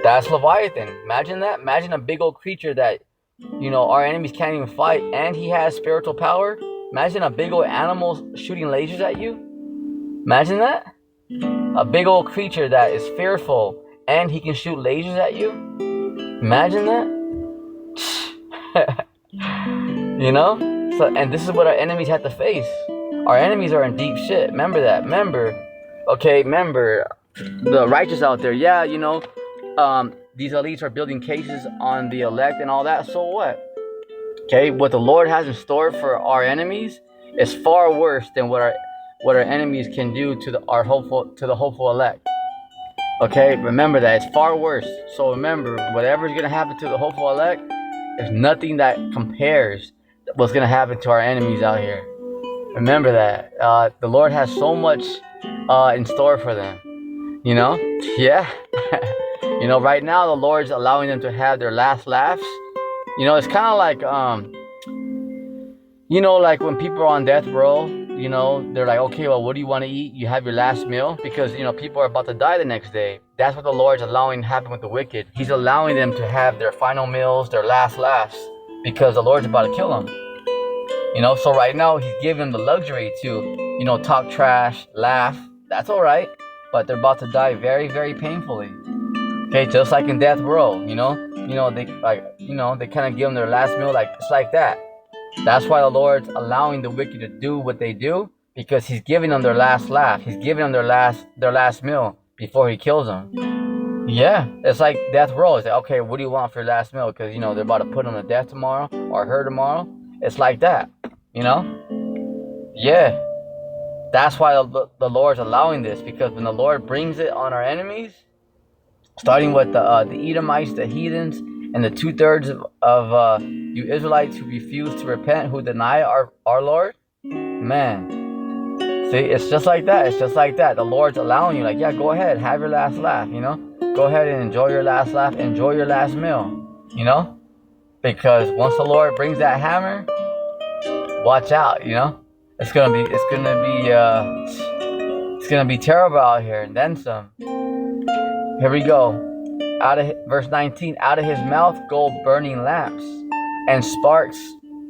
That's Leviathan. Imagine that. Imagine a big old creature that our enemies can't even fight, and he has spiritual power. Imagine a big old animal shooting lasers at you. Imagine that. A big old creature that is fearful and he can shoot lasers at you. Imagine that. So, and this is what our enemies have to face. Our enemies are in deep shit. Remember that. Remember the righteous out there. Yeah, these elites are building cases on the elect and all that. So what? Okay, what the Lord has in store for our enemies is far worse than what our enemies can do to the hopeful elect. Okay, remember that. It's far worse. So remember, whatever's gonna happen to the hopeful elect, there's nothing that compares to what's gonna happen to our enemies out here. Remember that. The Lord has so much in store for them. Yeah. Right now the Lord's allowing them to have their last laughs. It's kind of like like when people are on death row, they're like, okay, well, what do you want to eat? You have your last meal, because people are about to die the next day. That's what the Lord's allowing to happen with the wicked. He's allowing them to have their final meals, their last laughs, because the Lord's about to kill them. So right now he's giving them the luxury to talk trash, laugh. That's all right, but they're about to die very, very painfully. Okay, just like in death row, they kind of give them their last meal, like it's like that. That's why the Lord's allowing the wicked to do what they do, because he's giving them their last laugh. He's giving them their last meal before he kills them. Yeah, it's like death row. It's like, okay, what do you want for your last meal? Because they're about to put them to death tomorrow or her tomorrow. It's like that, Yeah, that's why the Lord's allowing this, because when the Lord brings it on our enemies, starting with the Edomites, the heathens, and the 2/3 of you Israelites who refuse to repent, who deny our Lord, man. See, it's just like that. It's just like that. The Lord's allowing you, like, yeah, go ahead, have your last laugh, Go ahead and enjoy your last laugh, enjoy your last meal, Because once the Lord brings that hammer, watch out, It's gonna be terrible out here, and then some. Here we go. Out of verse 19, out of his mouth go burning lamps, and sparks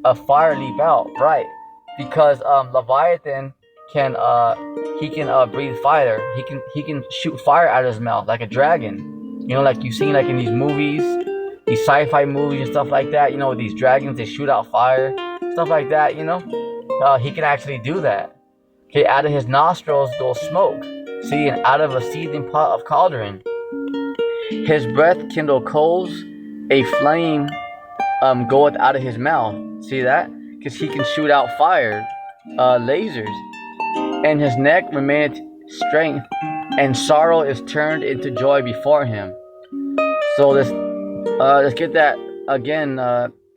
of fire leap out. Right, because Leviathan can breathe fire. He can shoot fire out of his mouth like a dragon. You know, like you've seen like in these movies, these sci-fi movies and stuff like that. You know, these dragons, they shoot out fire, stuff like that. You know, he can actually do that. Okay, out of his nostrils goes smoke. See, and out of a seething pot of cauldron, his breath kindle coals, a flame goeth out of his mouth. See that? Because he can shoot out fire, lasers, and his neck remaineth strength, and sorrow is turned into joy before him. So let's get that again.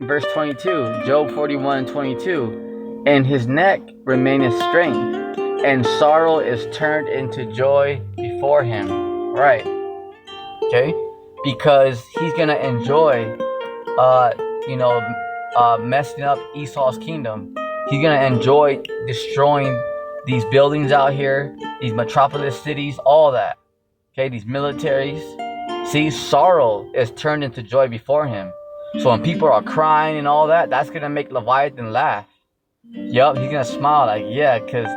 Verse 22, Job 41:22, and his neck remaineth strength, and sorrow is turned into joy before him. Right? Okay, because he's gonna enjoy, messing up Esau's kingdom. He's gonna enjoy destroying these buildings out here, these metropolis cities, all that. Okay, these militaries. See, sorrow is turned into joy before him. So when people are crying and all that, that's gonna make Leviathan laugh. Yup, he's gonna smile like, yeah, because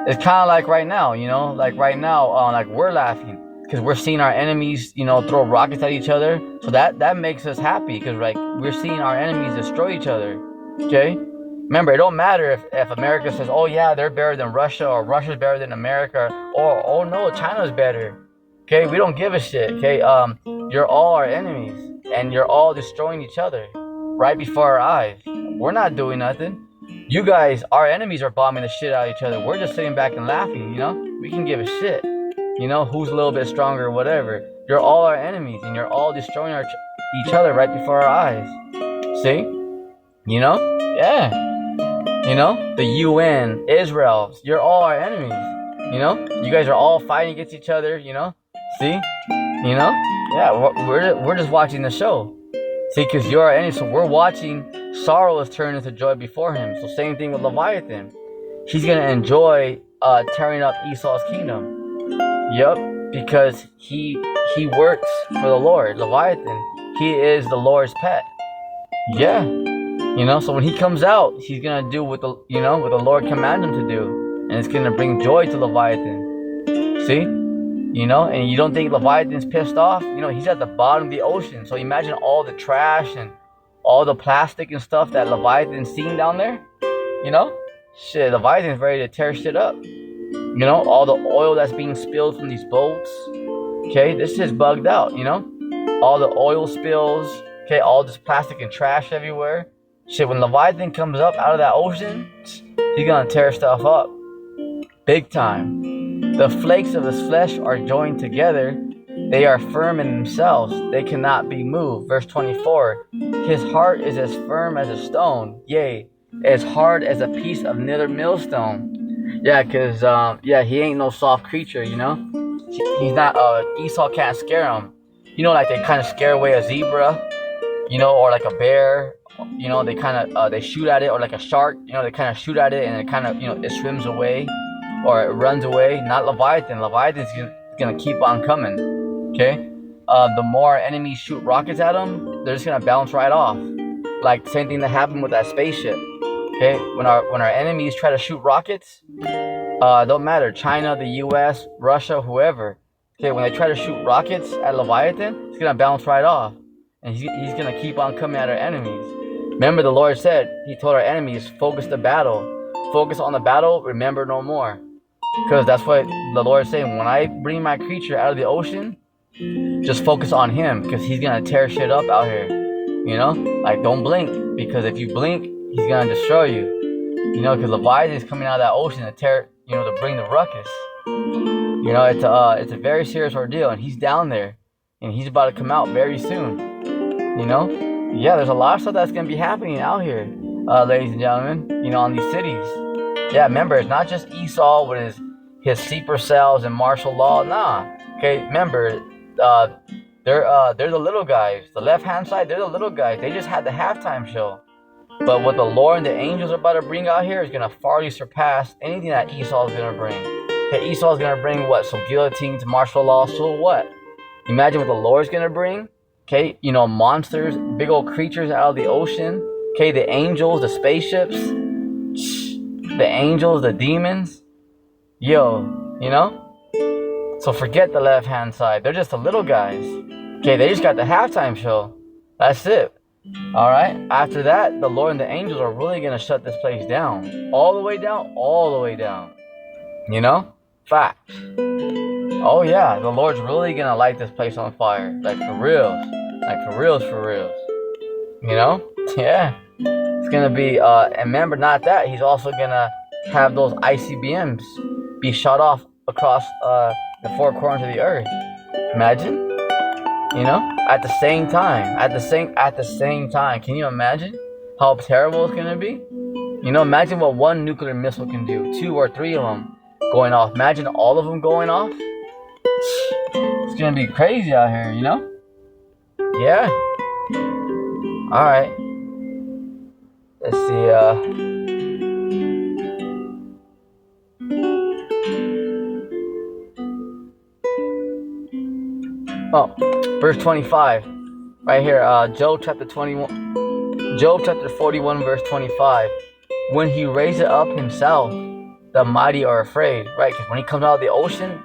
it's kind of like right now, like right now, like we're laughing because we're seeing our enemies, throw rockets at each other. So that makes us happy because like we're seeing our enemies destroy each other. Okay. Remember, it don't matter if America says, oh yeah, they're better than Russia, or Russia's better than America, or oh no, China's better. Okay, we don't give a shit. Okay, you're all our enemies, and you're all destroying each other right before our eyes. We're not doing nothing. You guys, our enemies, are bombing the shit out of each other. We're just sitting back and laughing. We can give a shit. Who's a little bit stronger or whatever. You're all our enemies, and you're all destroying each other right before our eyes. See? Yeah. The UN, Israel, you're all our enemies. You guys are all fighting against each other. See, yeah, we're just watching the show. See, because you're our enemy, so we're watching sorrow is turned into joy before him. So same thing with Leviathan. He's gonna enjoy tearing up Esau's kingdom. Yup, because he works for the Lord. Leviathan, he is the Lord's pet. Yeah. So when he comes out, he's gonna do what the Lord commanded him to do, and it's gonna bring joy to Leviathan. See, and you don't think Leviathan's pissed off? He's at the bottom of the ocean. So imagine all the trash and all the plastic and stuff that Leviathan's seen down there. Shit, Leviathan's ready to tear shit up. All the oil that's being spilled from these boats. Okay, this is bugged out. All the oil spills. Okay, all this plastic and trash everywhere. Shit, when Leviathan comes up out of that ocean, he's gonna tear stuff up. Big time. The flakes of his flesh are joined together. They are firm in themselves. They cannot be moved. Verse 24. His heart is as firm as a stone. Yea, as hard as a piece of knitted millstone. Yeah, because, he ain't no soft creature, He's not, Esau can't scare him. Like they kind of scare away a zebra, or like a bear. They kind of they shoot at it, or like a shark. They kind of shoot at it, and it kind of it swims away, or it runs away. Not Leviathan. Leviathan's gonna keep on coming. Okay. The more enemies shoot rockets at them, they're just gonna bounce right off. Like the same thing that happened with that spaceship. Okay. When our enemies try to shoot rockets, don't matter, China, the U.S., Russia, whoever. Okay. When they try to shoot rockets at Leviathan, it's gonna bounce right off, and he's gonna keep on coming at our enemies. Remember, the Lord said, he told our enemies, focus the battle. Focus on the battle, remember no more. Because that's what the Lord is saying. When I bring my creature out of the ocean, just focus on him, because he's going to tear shit up out here. Like don't blink, because if you blink, he's going to destroy you. Because Leviathan is coming out of that ocean to tear, to bring the ruckus. It's a very serious ordeal, and he's down there, and he's about to come out very soon. Yeah, there's a lot of stuff that's going to be happening out here, ladies and gentlemen, on these cities. Yeah, remember, it's not just Esau with his sleeper cells and martial law. Nah. Okay, remember, they're the little guys. The left-hand side, they're the little guys. They just had the halftime show. But what the Lord and the angels are about to bring out here is going to far surpass anything that Esau is going to bring. Okay, Esau is going to bring what? Some guillotines, martial law, so what? Imagine what the Lord is going to bring. Okay, monsters, big old creatures out of the ocean. Okay, the angels, the spaceships, the angels, the demons. Yo, So forget the left-hand side. They're just the little guys. Okay, they just got the halftime show. That's it. All right. After that, the Lord and the angels are really gonna shut this place down, all the way down, all the way down. You know, facts. Oh yeah, the Lord's really gonna light this place on fire, like for reals, for reals. You know, yeah. It's gonna be. And remember, not that he's also gonna have those ICBMs be shot off across the four corners of the earth. Imagine. You know, at the same time, at the same time. Can you imagine how terrible it's gonna be? You know, imagine what one nuclear missile can do. 2 or 3 of them going off. Imagine all of them going off. It's gonna be crazy out here. You know? Yeah. All right. Let's see. Oh, verse 25, right here. Job chapter 21, Job chapter 41, verse 25. When he raised it up himself, the mighty are afraid, right? Because when he comes out of the ocean,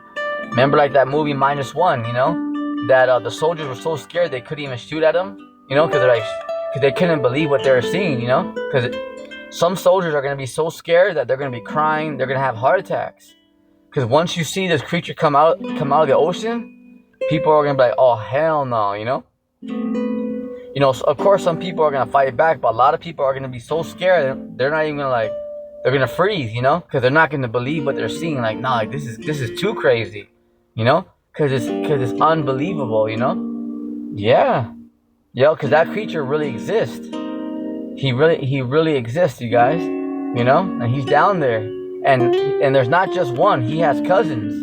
remember like that movie -1, you know, that the soldiers were so scared they couldn't even shoot at him, you know, because they couldn't believe what they were seeing, you know, because some soldiers are gonna be so scared that they're gonna be crying, they're gonna have heart attacks, because once you see this creature come out of the ocean, people are gonna be like, oh hell no, you know. You know, so of course some people are gonna fight back, but a lot of people are gonna be so scared they're not even gonna they're gonna freeze, you know, because they're not gonna believe what they're seeing. Like, nah, like, this is too crazy, you know, because it's unbelievable, you know. Yeah, because that creature really exists. He really exists, you guys. You know, and he's down there, and there's not just one. He has cousins.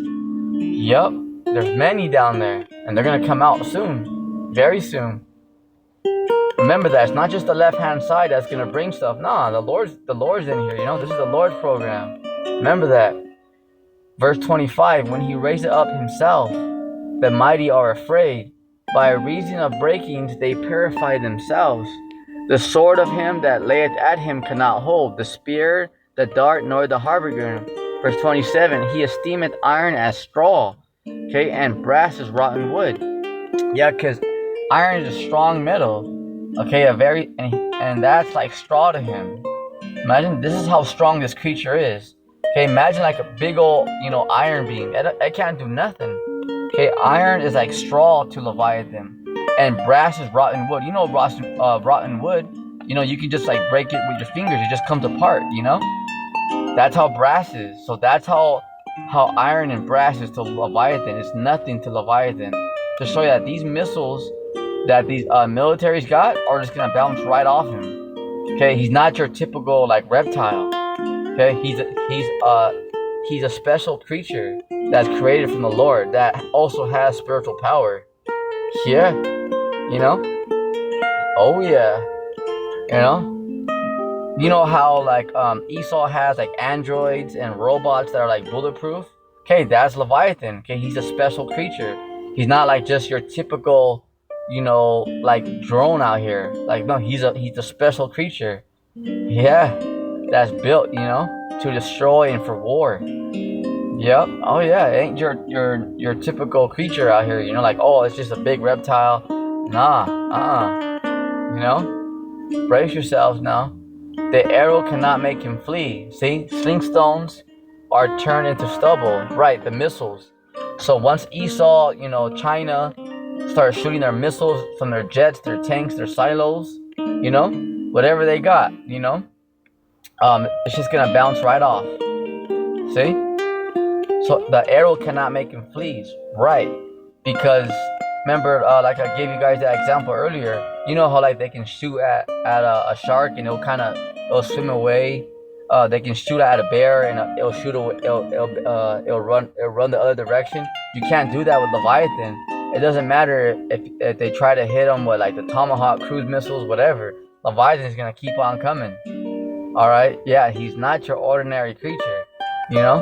Yup. There's many down there, and they're gonna come out soon, very soon. Remember that it's not just the left-hand side that's gonna bring stuff. Nah, the Lord's in here. You know, this is the Lord's program. Remember that. Verse 25: When he raised it up himself, the mighty are afraid. By reason of breakings, they purify themselves. The sword of him that layeth at him cannot hold. The spear, the dart, nor the harbinger. Verse 27: He esteemeth iron as straw. Okay, and brass is rotten wood. Yeah, because iron is a strong metal. Okay, and that's like straw to him. Imagine, this is how strong this creature is. Okay, imagine like a big old, you know, iron beam. It can't do nothing. Okay, iron is like straw to Leviathan, and brass is rotten wood. You know, rotten wood. You know, you can just like break it with your fingers. It just comes apart. You know, that's how brass is. So that's how iron and brass is to Leviathan. It's nothing to Leviathan. To show you that these missiles that these militaries got are just gonna bounce right off him. Okay, he's not your typical like reptile. Okay, he's a special creature that's created from the Lord that also has spiritual power. Yeah, you know. Oh yeah, you know. You know how like Esau has like androids and robots that are like bulletproof? Okay, that's Leviathan. Okay, he's a special creature. He's not like just your typical, you know, like drone out here. Like, no, he's a special creature. Yeah, that's built, you know, to destroy and for war. Yep. Oh yeah, it ain't your typical creature out here. You know, like, oh, it's just a big reptile. Nah. You know, brace yourselves now. The arrow cannot make him flee. See, sling stones are turned into stubble. Right, the missiles. So once Esau, you know, China starts shooting their missiles from their jets, their tanks, their silos, you know, whatever they got, you know, it's just gonna bounce right off. See? So the arrow cannot make him flee. Right, because remember, like I gave you guys that example earlier. You know how like they can shoot at a shark and it'll swim away. They can shoot at a bear and it'll shoot away. It'll run the other direction. You can't do that with Leviathan. It doesn't matter if they try to hit them with like the Tomahawk cruise missiles, whatever. Leviathan's gonna keep on coming. All right, yeah, he's not your ordinary creature, you know.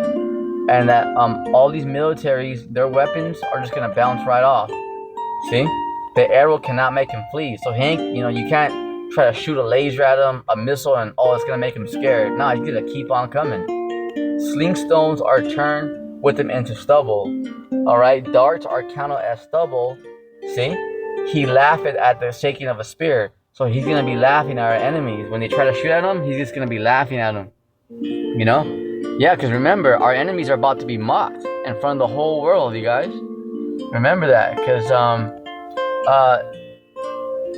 And that all these militaries, their weapons are just gonna bounce right off. See, the arrow cannot make him flee. So Hank, you know, you can't try to shoot a laser at him, a missile, and it's gonna make him scared. Nah, he's gonna keep on coming. Sling stones are turned with him into stubble. All right, darts are counted as stubble. See, he laugheth at the shaking of a spear. So he's going to be laughing at our enemies. When they try to shoot at him, he's just going to be laughing at them. You know? Yeah, because remember, our enemies are about to be mocked in front of the whole world, you guys. Remember that, because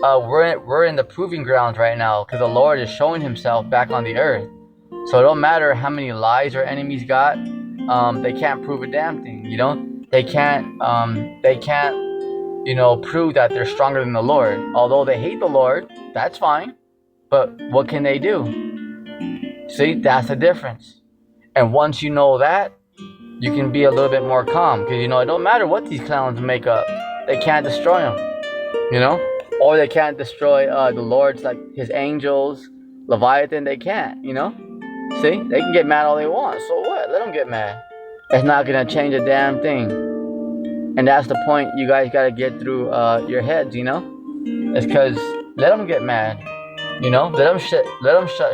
we're in the proving grounds right now, because the Lord is showing himself back on the earth. So it don't matter how many lies our enemies got, they can't prove a damn thing, you know? They can't prove that they're stronger than the Lord. Although they hate the Lord, that's fine. But what can they do? See, that's the difference. And once you know that, you can be a little bit more calm. Because, it don't matter what these clowns make up. They can't destroy them, Or they can't destroy the Lord's, like his angels, Leviathan, they can't, See, they can get mad all they want. So what? Let them get mad. It's not going to change a damn thing. And that's the point you guys got to get through your heads, It's because let them get mad, Let them shut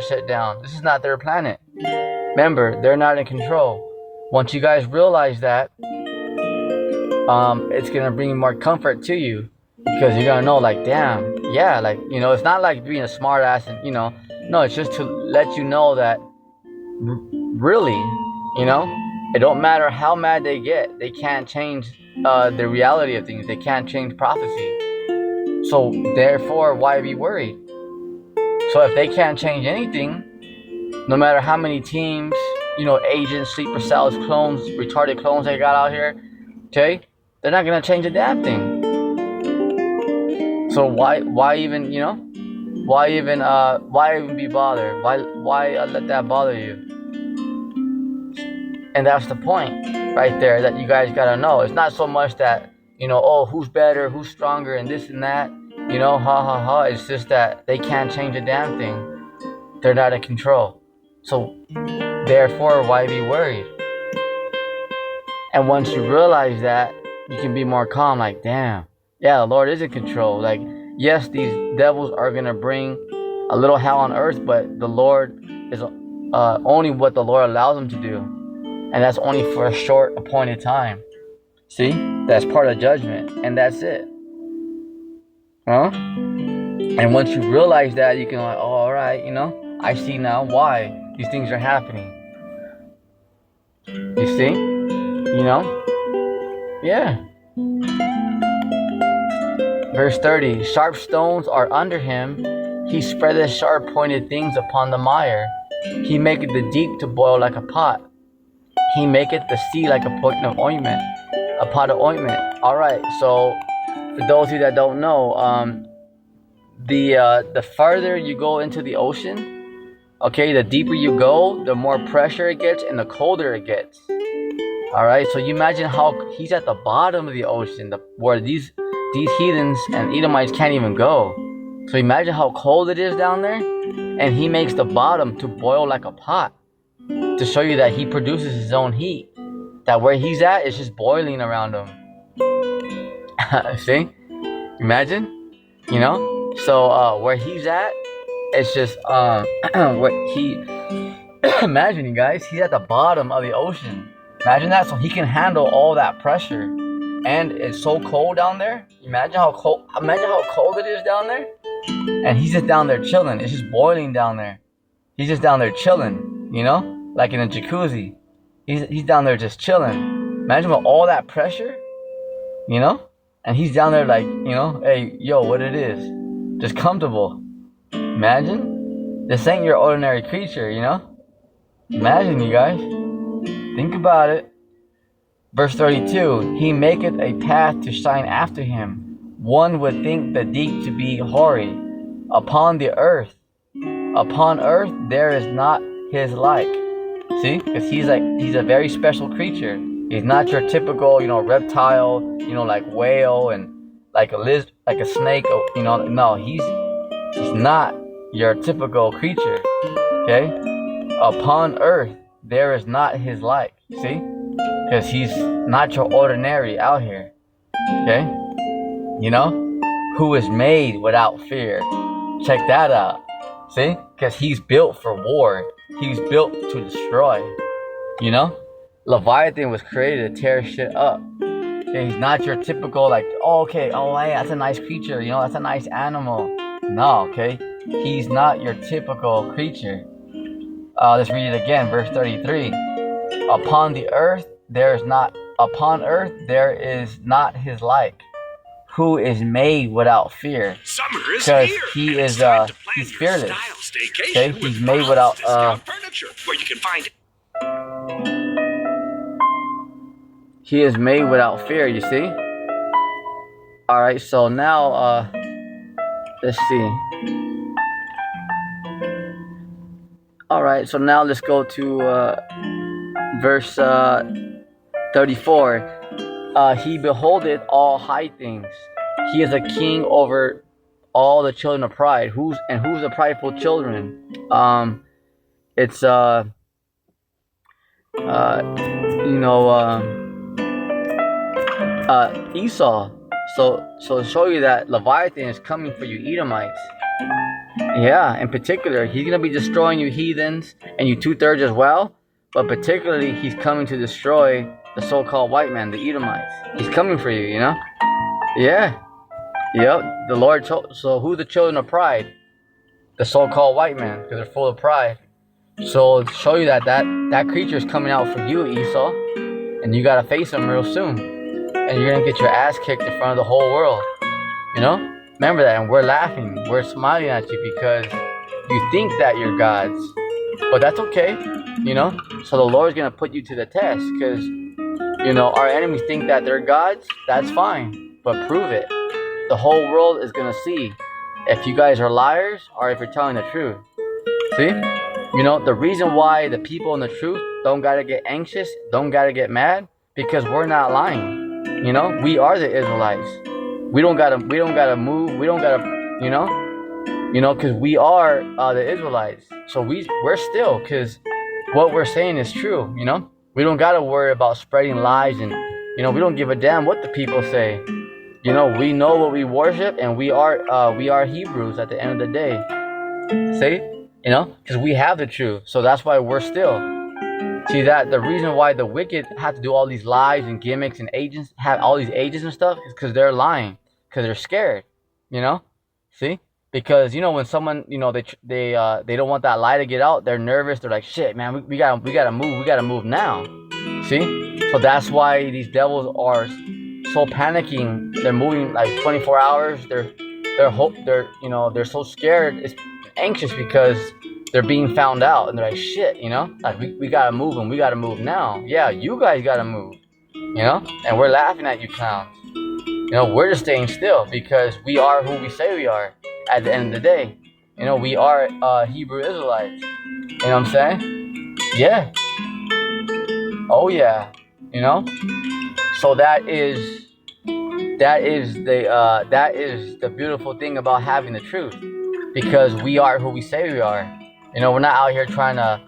shit down. This is not their planet. Remember, they're not in control. Once you guys realize that, it's going to bring more comfort to you. Because you're going to know, like, damn, yeah, like, it's not like being a smart ass and, no, it's just to let you know that really, it don't matter how mad they get, they can't change the reality of things. They can't change prophecy. So therefore, why be worried? So if they can't change anything, no matter how many teams, agents, sleeper cells, clones, retarded clones they got out here, okay, they're not gonna change a damn thing. So why even be bothered? Why let that bother you? And that's the point right there that you guys gotta know. It's not so much that, who's better, who's stronger, and this and that, ha ha ha. It's just that they can't change a damn thing. They're not in control. So, therefore, why be worried? And once you realize that, you can be more calm, like, damn, yeah, the Lord is in control. Like, yes, these devils are gonna bring a little hell on earth, but the Lord is only what the Lord allows them to do. And that's only for a short appointed time. See? That's part of judgment. And that's it. Huh? And once you realize that, you can like, oh, all right, I see now why these things are happening. You see? Yeah. Verse 30. Sharp stones are under him. He spreadeth sharp pointed things upon the mire. He maketh the deep to boil like a pot. He maketh the sea like a pot of ointment. A pot of ointment. Alright, so for those of you that don't know, the farther you go into the ocean, okay, the deeper you go, the more pressure it gets and the colder it gets. Alright, so you imagine how he's at the bottom of the ocean, where these heathens and Edomites can't even go. So imagine how cold it is down there, and he makes the bottom to boil like a pot. To show you that he produces his own heat. That where he's at is just boiling around him. See? Imagine? So where he's at, it's just what he imagine, you guys, he's at the bottom of the ocean. Imagine that, so he can handle all that pressure. And it's so cold down there. Imagine how cold it is down there. And he's just down there chilling. It's just boiling down there. He's just down there chilling. Like in a jacuzzi. He's down there just chilling. Imagine with all that pressure, and he's down there like, hey, yo, what it is. Just comfortable. Imagine. This ain't your ordinary creature, Imagine, you guys. Think about it. Verse 32. He maketh a path to shine after him. One would think the deep to be hoary. Upon the earth. Upon earth there is not his like. See? Because he's a very special creature. He's not your typical, reptile, like whale and like a lizard, like a snake, no, he's not your typical creature. Okay? Upon earth there is not his like. See? Because he's not your ordinary out here. Okay? Who is made without fear. Check that out. See? Because he's built for war. He's built to destroy. Leviathan was created to tear shit up. Okay, he's not your typical like, oh, okay, oh, hey, that's a nice creature, you know, that's a nice animal. No, okay, he's not your typical creature. Let's read it again, verse 33. Upon earth there is not his like, who is made without fear. Because he is he's fearless. Okay, he's made without he is made without fear, you see? Alright, so now let's see. Alright, so now let's go to verse 34. He beholdeth all high things. He is a king over all the children of pride. Who's the prideful children? It's Esau. So to show you that Leviathan is coming for you Edomites. Yeah, in particular, he's gonna be destroying you heathens and you 2/3 as well. But particularly, he's coming to destroy the so-called white man, the Edomites. He's coming for you, you know? Yeah. Yep. The Lord told. So who's the children of pride? The so-called white man, because they're full of pride. So to show you that creature is coming out for you, Esau, and you gotta face him real soon, and you're gonna get your ass kicked in front of the whole world. You know? Remember that, and we're laughing, we're smiling at you because you think that you're gods, but that's okay. You know? So the Lord's gonna put you to the test, because you know our enemies think that they're gods. That's fine, but prove it. The whole world is gonna see if you guys are liars or if you're telling the truth. See? You know, the reason why the people in the truth don't gotta get anxious, don't gotta get mad, because we're not lying. You know, we are the Israelites. We don't gotta move, we don't gotta, you know, because we are the Israelites. So we're still, because what we're saying is true, you know? We don't gotta worry about spreading lies, and you know, we don't give a damn what the people say. You know, we know what we worship, and we are Hebrews at the end of the day. See? You know, because we have the truth, so that's why we're still. See, that the reason why the wicked have to do all these lies and gimmicks and agents, have all these agents and stuff, is because they're lying, because they're scared. You know, see, because you know when someone, you know, they don't want that lie to get out, they're nervous. They're like, shit, man, we gotta move now. See, so that's why these devils are so panicking. They're moving like 24 hours. They're so scared. It's anxious because they're being found out, and they're like, shit, you know, like we gotta move, and we gotta move now. Yeah, you guys gotta move, you know, and we're laughing at you clowns. You know, we're just staying still because we are who we say we are at the end of the day. You know, we are Hebrew Israelites. You know what I'm saying? Yeah. Oh yeah. You know. So that is the beautiful thing about having the truth, because we are who we say we are. You know, we're not out here trying to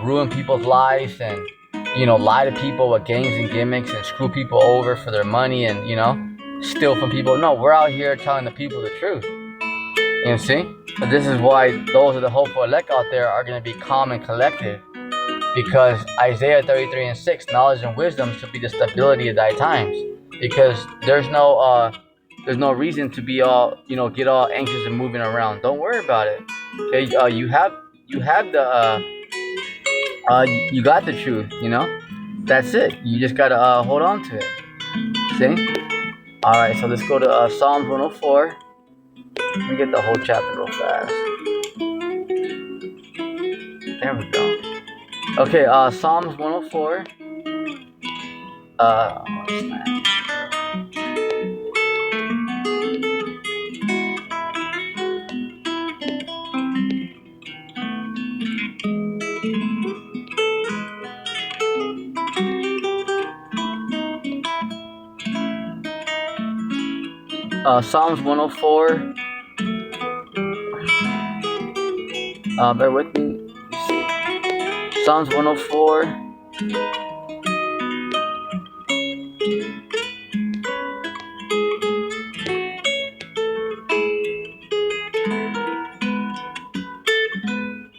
ruin people's lives and, you know, lie to people with games and gimmicks and screw people over for their money and, you know, steal from people. No, we're out here telling the people the truth. You see? But this is why those of the hopeful elect out there are going to be calm and collective, because Isaiah 33:6, knowledge and wisdom should be the stability of thy times. Because there's no reason to be all, you know, get all anxious and moving around. Don't worry about it. Okay, you got the truth, you know. That's it. You just gotta hold on to it. See? All right. So let's go to Psalms 104. Let me get the whole chapter real fast. There we go. Okay. Psalms 104. Psalms 104. Bear with me. Psalms 104.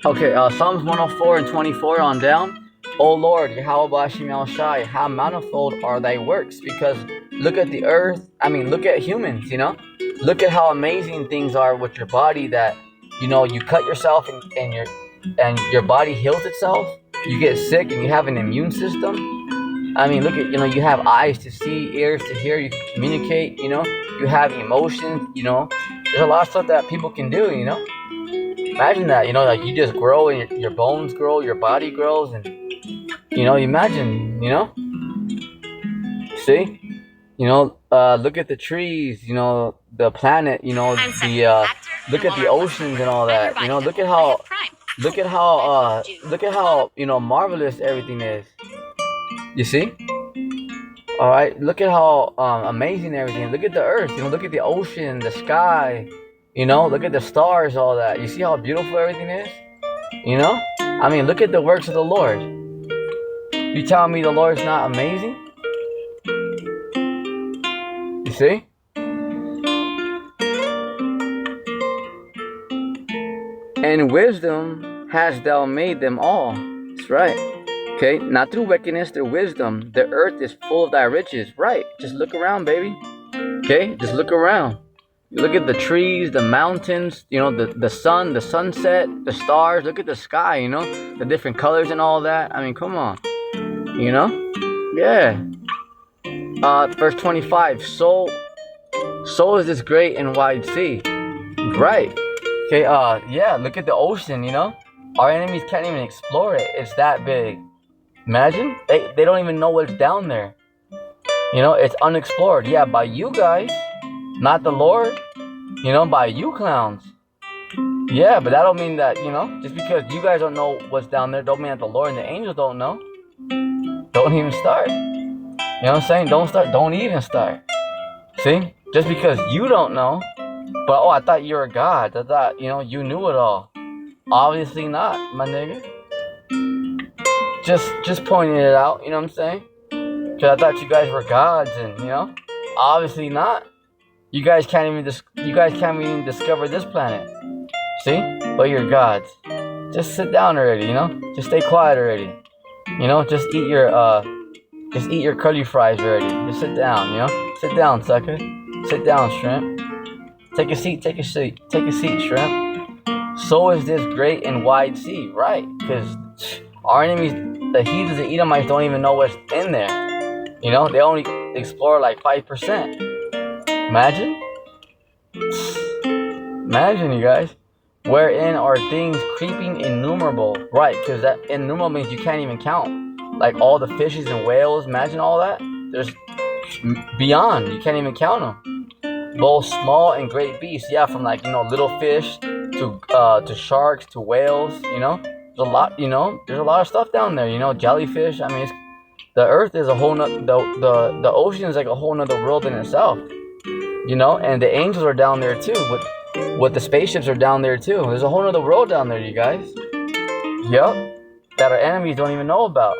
Okay, Psalms 104 and 24 on down. O Lord, Yahweh Hashem El Shai, how manifold are thy works? Because look at the earth. I mean, look at humans, you know? Look at how amazing things are with your body that, you know, you cut yourself and your body heals itself. You get sick and you have an immune system. I mean, look at, you know, you have eyes to see, ears to hear, you can communicate, you know? You have emotions, you know? There's a lot of stuff that people can do, you know? Imagine that, you know, like you just grow and your bones grow, your body grows, and you know, imagine, you know, see, you know, look at the trees, you know, the planet, you know, look at the oceans and all that, you know, look at how, you know, marvelous everything is. You see? All right, look at how amazing everything. Look at the earth, you know, look at the ocean, the sky, you know, look at the stars, all that. You see how beautiful everything is? You know? I mean, look at the works of the Lord. You telling me the Lord's not amazing? You see? And wisdom hast thou made them all. That's right. Okay, not through wickedness, through wisdom. The earth is full of thy riches. Right. Just look around, baby. Okay, just look around. You look at the trees, the mountains, you know, the sun, the sunset, the stars. Look at the sky, you know, the different colors and all that. I mean, come on. You know? Yeah. Verse 25. So is this great and wide sea. Right. Okay, yeah, look at the ocean, you know? Our enemies can't even explore it. It's that big. Imagine. They don't even know what's down there. You know, it's unexplored. Yeah, by you guys. Not the Lord. You know, by you clowns. Yeah, but that don't mean that, you know, just because you guys don't know what's down there, don't mean that the Lord and the angels don't know. Don't even start. You know what I'm saying? Don't start. Don't even start. See? Just because you don't know. But, oh, I thought you were God. I thought, you know, you knew it all. Obviously not, my nigga. Just pointing it out, you know what I'm saying? Because I thought you guys were gods and, you know, obviously not. You guys can't even discover this planet. See? But you're gods. Just sit down already, you know? Just stay quiet already. You know, just eat your curly fries already. Just sit down, you know? Sit down, sucker. Sit down, shrimp. Take a seat, shrimp. So is this great and wide sea, right? Because our enemies, the heathens, the Edomites, don't even know what's in there. You know, they only explore like 5%. Imagine, you guys. Wherein are things creeping innumerable, right? Because that innumerable means you can't even count. Like all the fishes and whales, imagine all that. There's beyond, you can't even count them. Both small and great beasts, yeah, from like, you know, little fish to sharks to whales, you know. There's a lot, you know. There's a lot of stuff down there, you know. Jellyfish. I mean, the earth is a whole the ocean is like a whole nother world in itself, you know. And the angels are down there too. With the spaceships are down there too. There's a whole nother world down there, you guys. Yep, that our enemies don't even know about.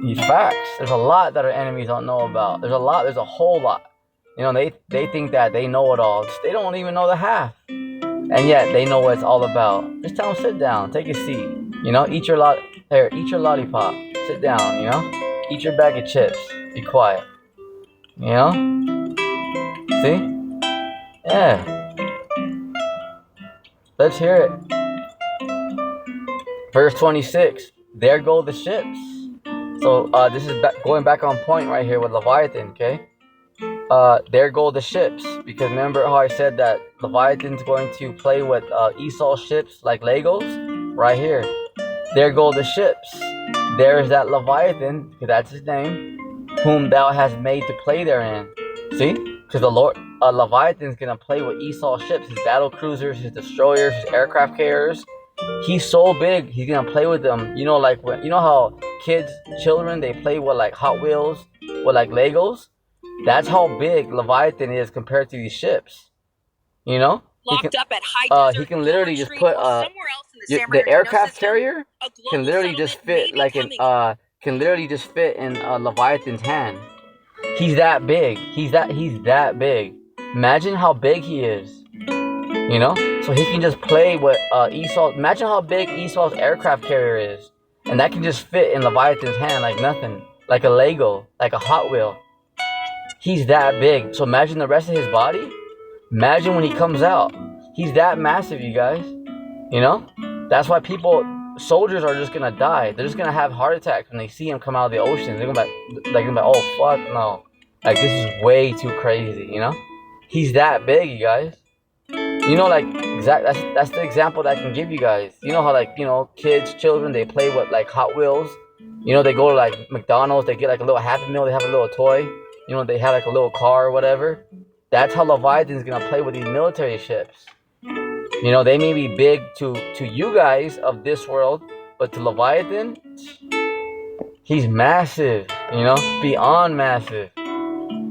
These facts. There's a lot that our enemies don't know about. There's a whole lot. You know, they think that they know it all. They don't even know the half. And yet they know what it's all about. Just tell them, sit down, take a seat. You know, eat your lollipop. Sit down, you know? Eat your bag of chips. Be quiet. You know? See? Yeah. Let's hear it. Verse 26. There go the ships. So this is going back on point right here with Leviathan, okay? There go the ships. Because remember how I said that Leviathan's going to play with Esau's ships like Legos? Right here. There go the ships. There is that Leviathan, because that's his name, whom thou hast made to play therein. See? Because the Lord, Leviathan's going to play with Esau's ships, his battle cruisers, his destroyers, his aircraft carriers. He's so big, he's going to play with them. You know, like, you know how children, they play with like Hot Wheels, with like Legos? That's how big Leviathan is compared to these ships. You know? He can literally just put the aircraft carrier can literally just fit like in Leviathan's hand. He's that big. He's that big. Imagine how big he is. You know? So he can just play with Esau. Imagine how big Esau's aircraft carrier is. And that can just fit in Leviathan's hand like nothing. Like a Lego, like a Hot Wheel. He's that big. So imagine the rest of his body. Imagine when he comes out. He's that massive, you guys. You know? That's why soldiers are just gonna die. They're just gonna have heart attacks when they see him come out of the ocean. They're gonna be like, oh fuck no. Like, this is way too crazy, you know? He's that big, you guys. You know, like, that's the example that I can give you guys. You know how, like, you know, children, they play with, like, Hot Wheels. You know, they go to, like, McDonald's, they get, like, a little Happy Meal, they have a little toy. You know, they have, like, a little car or whatever. That's how Leviathan's gonna play with these military ships. You know, they may be big to you guys of this world, but to Leviathan, he's massive, you know, beyond massive.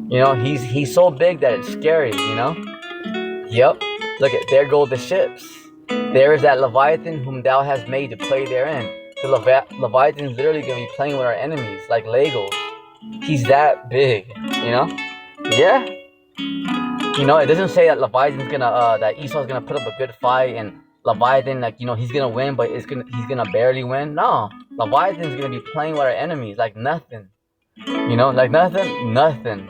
You know, he's so big that it's scary, you know? Yep. Look at, there go the ships. There is that Leviathan whom thou hast made to play therein. The Leviathan's literally going to be playing with our enemies like Legos. He's that big, you know? Yeah. You know, it doesn't say that Leviathan's gonna, that Esau's gonna put up a good fight and Leviathan, like, you know, he's gonna win, but he's gonna barely win. No. Leviathan's gonna be playing with our enemies like nothing. You know, like nothing.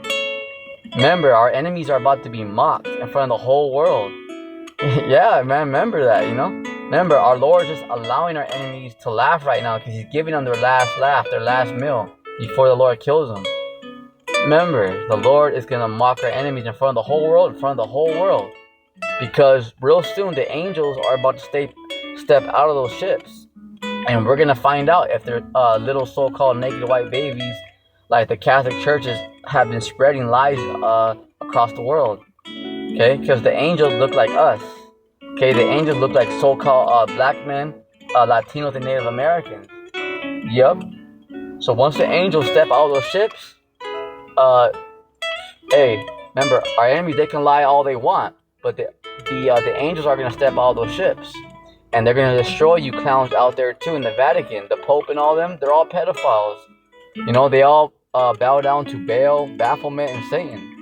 Remember, our enemies are about to be mocked in front of the whole world. Yeah, man, remember that, you know? Remember, our Lord is just allowing our enemies to laugh right now because he's giving them their last laugh, their last meal before the Lord kills them. Remember, the Lord is going to mock our enemies in front of the whole world, because real soon the angels are about to step out of those ships. And we're going to find out if they're little so-called naked white babies like the Catholic churches have been spreading lies across the world. Okay, because the angels look like us. Okay, the angels look like so-called black men, Latinos, and Native Americans. Yep. So once the angels step out of those ships, hey, remember, our enemies, they can lie all they want, but the angels are going to step out of those ships. And they're going to destroy you clowns out there too in the Vatican. The Pope and all them, they're all pedophiles. You know, they all bow down to Baal, Baphomet, and Satan.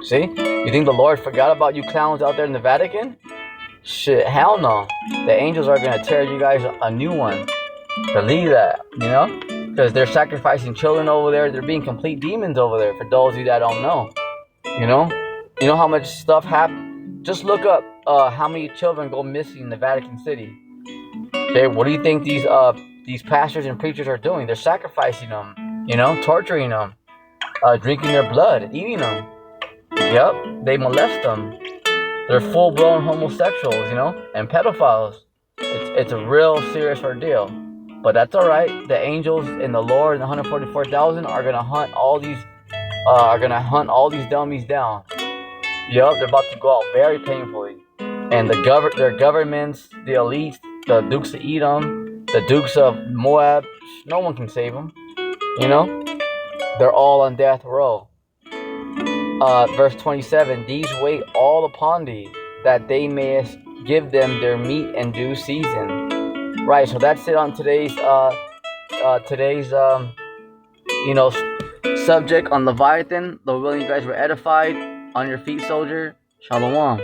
See? You think the Lord forgot about you clowns out there in the Vatican? Shit, hell no. The angels are going to tear you guys a new one. Believe that, you know? Because they're sacrificing children over there. They're being complete demons over there, for those of you that don't know. You know? You know how much stuff happens? Just look up how many children go missing in the Vatican City. Okay, what do you think these pastors and preachers are doing? They're sacrificing them, you know, torturing them, drinking their blood, eating them. Yep, they molest them. They're full-blown homosexuals, you know, and pedophiles. It's a real serious ordeal. But that's all right. The angels and the Lord and the 144,000 are gonna hunt all these dummies down. Yep, they're about to go out very painfully. And their governments, the elites, the Dukes of Edom, the Dukes of Moab, no one can save them. You know, they're all on death row. Verse 27, these wait all upon thee, that they mayest give them their meat in due season. Right, so that's it on today's you know, subject on Leviathan. Lord willing, you guys were edified. On your feet, soldier. Shalom.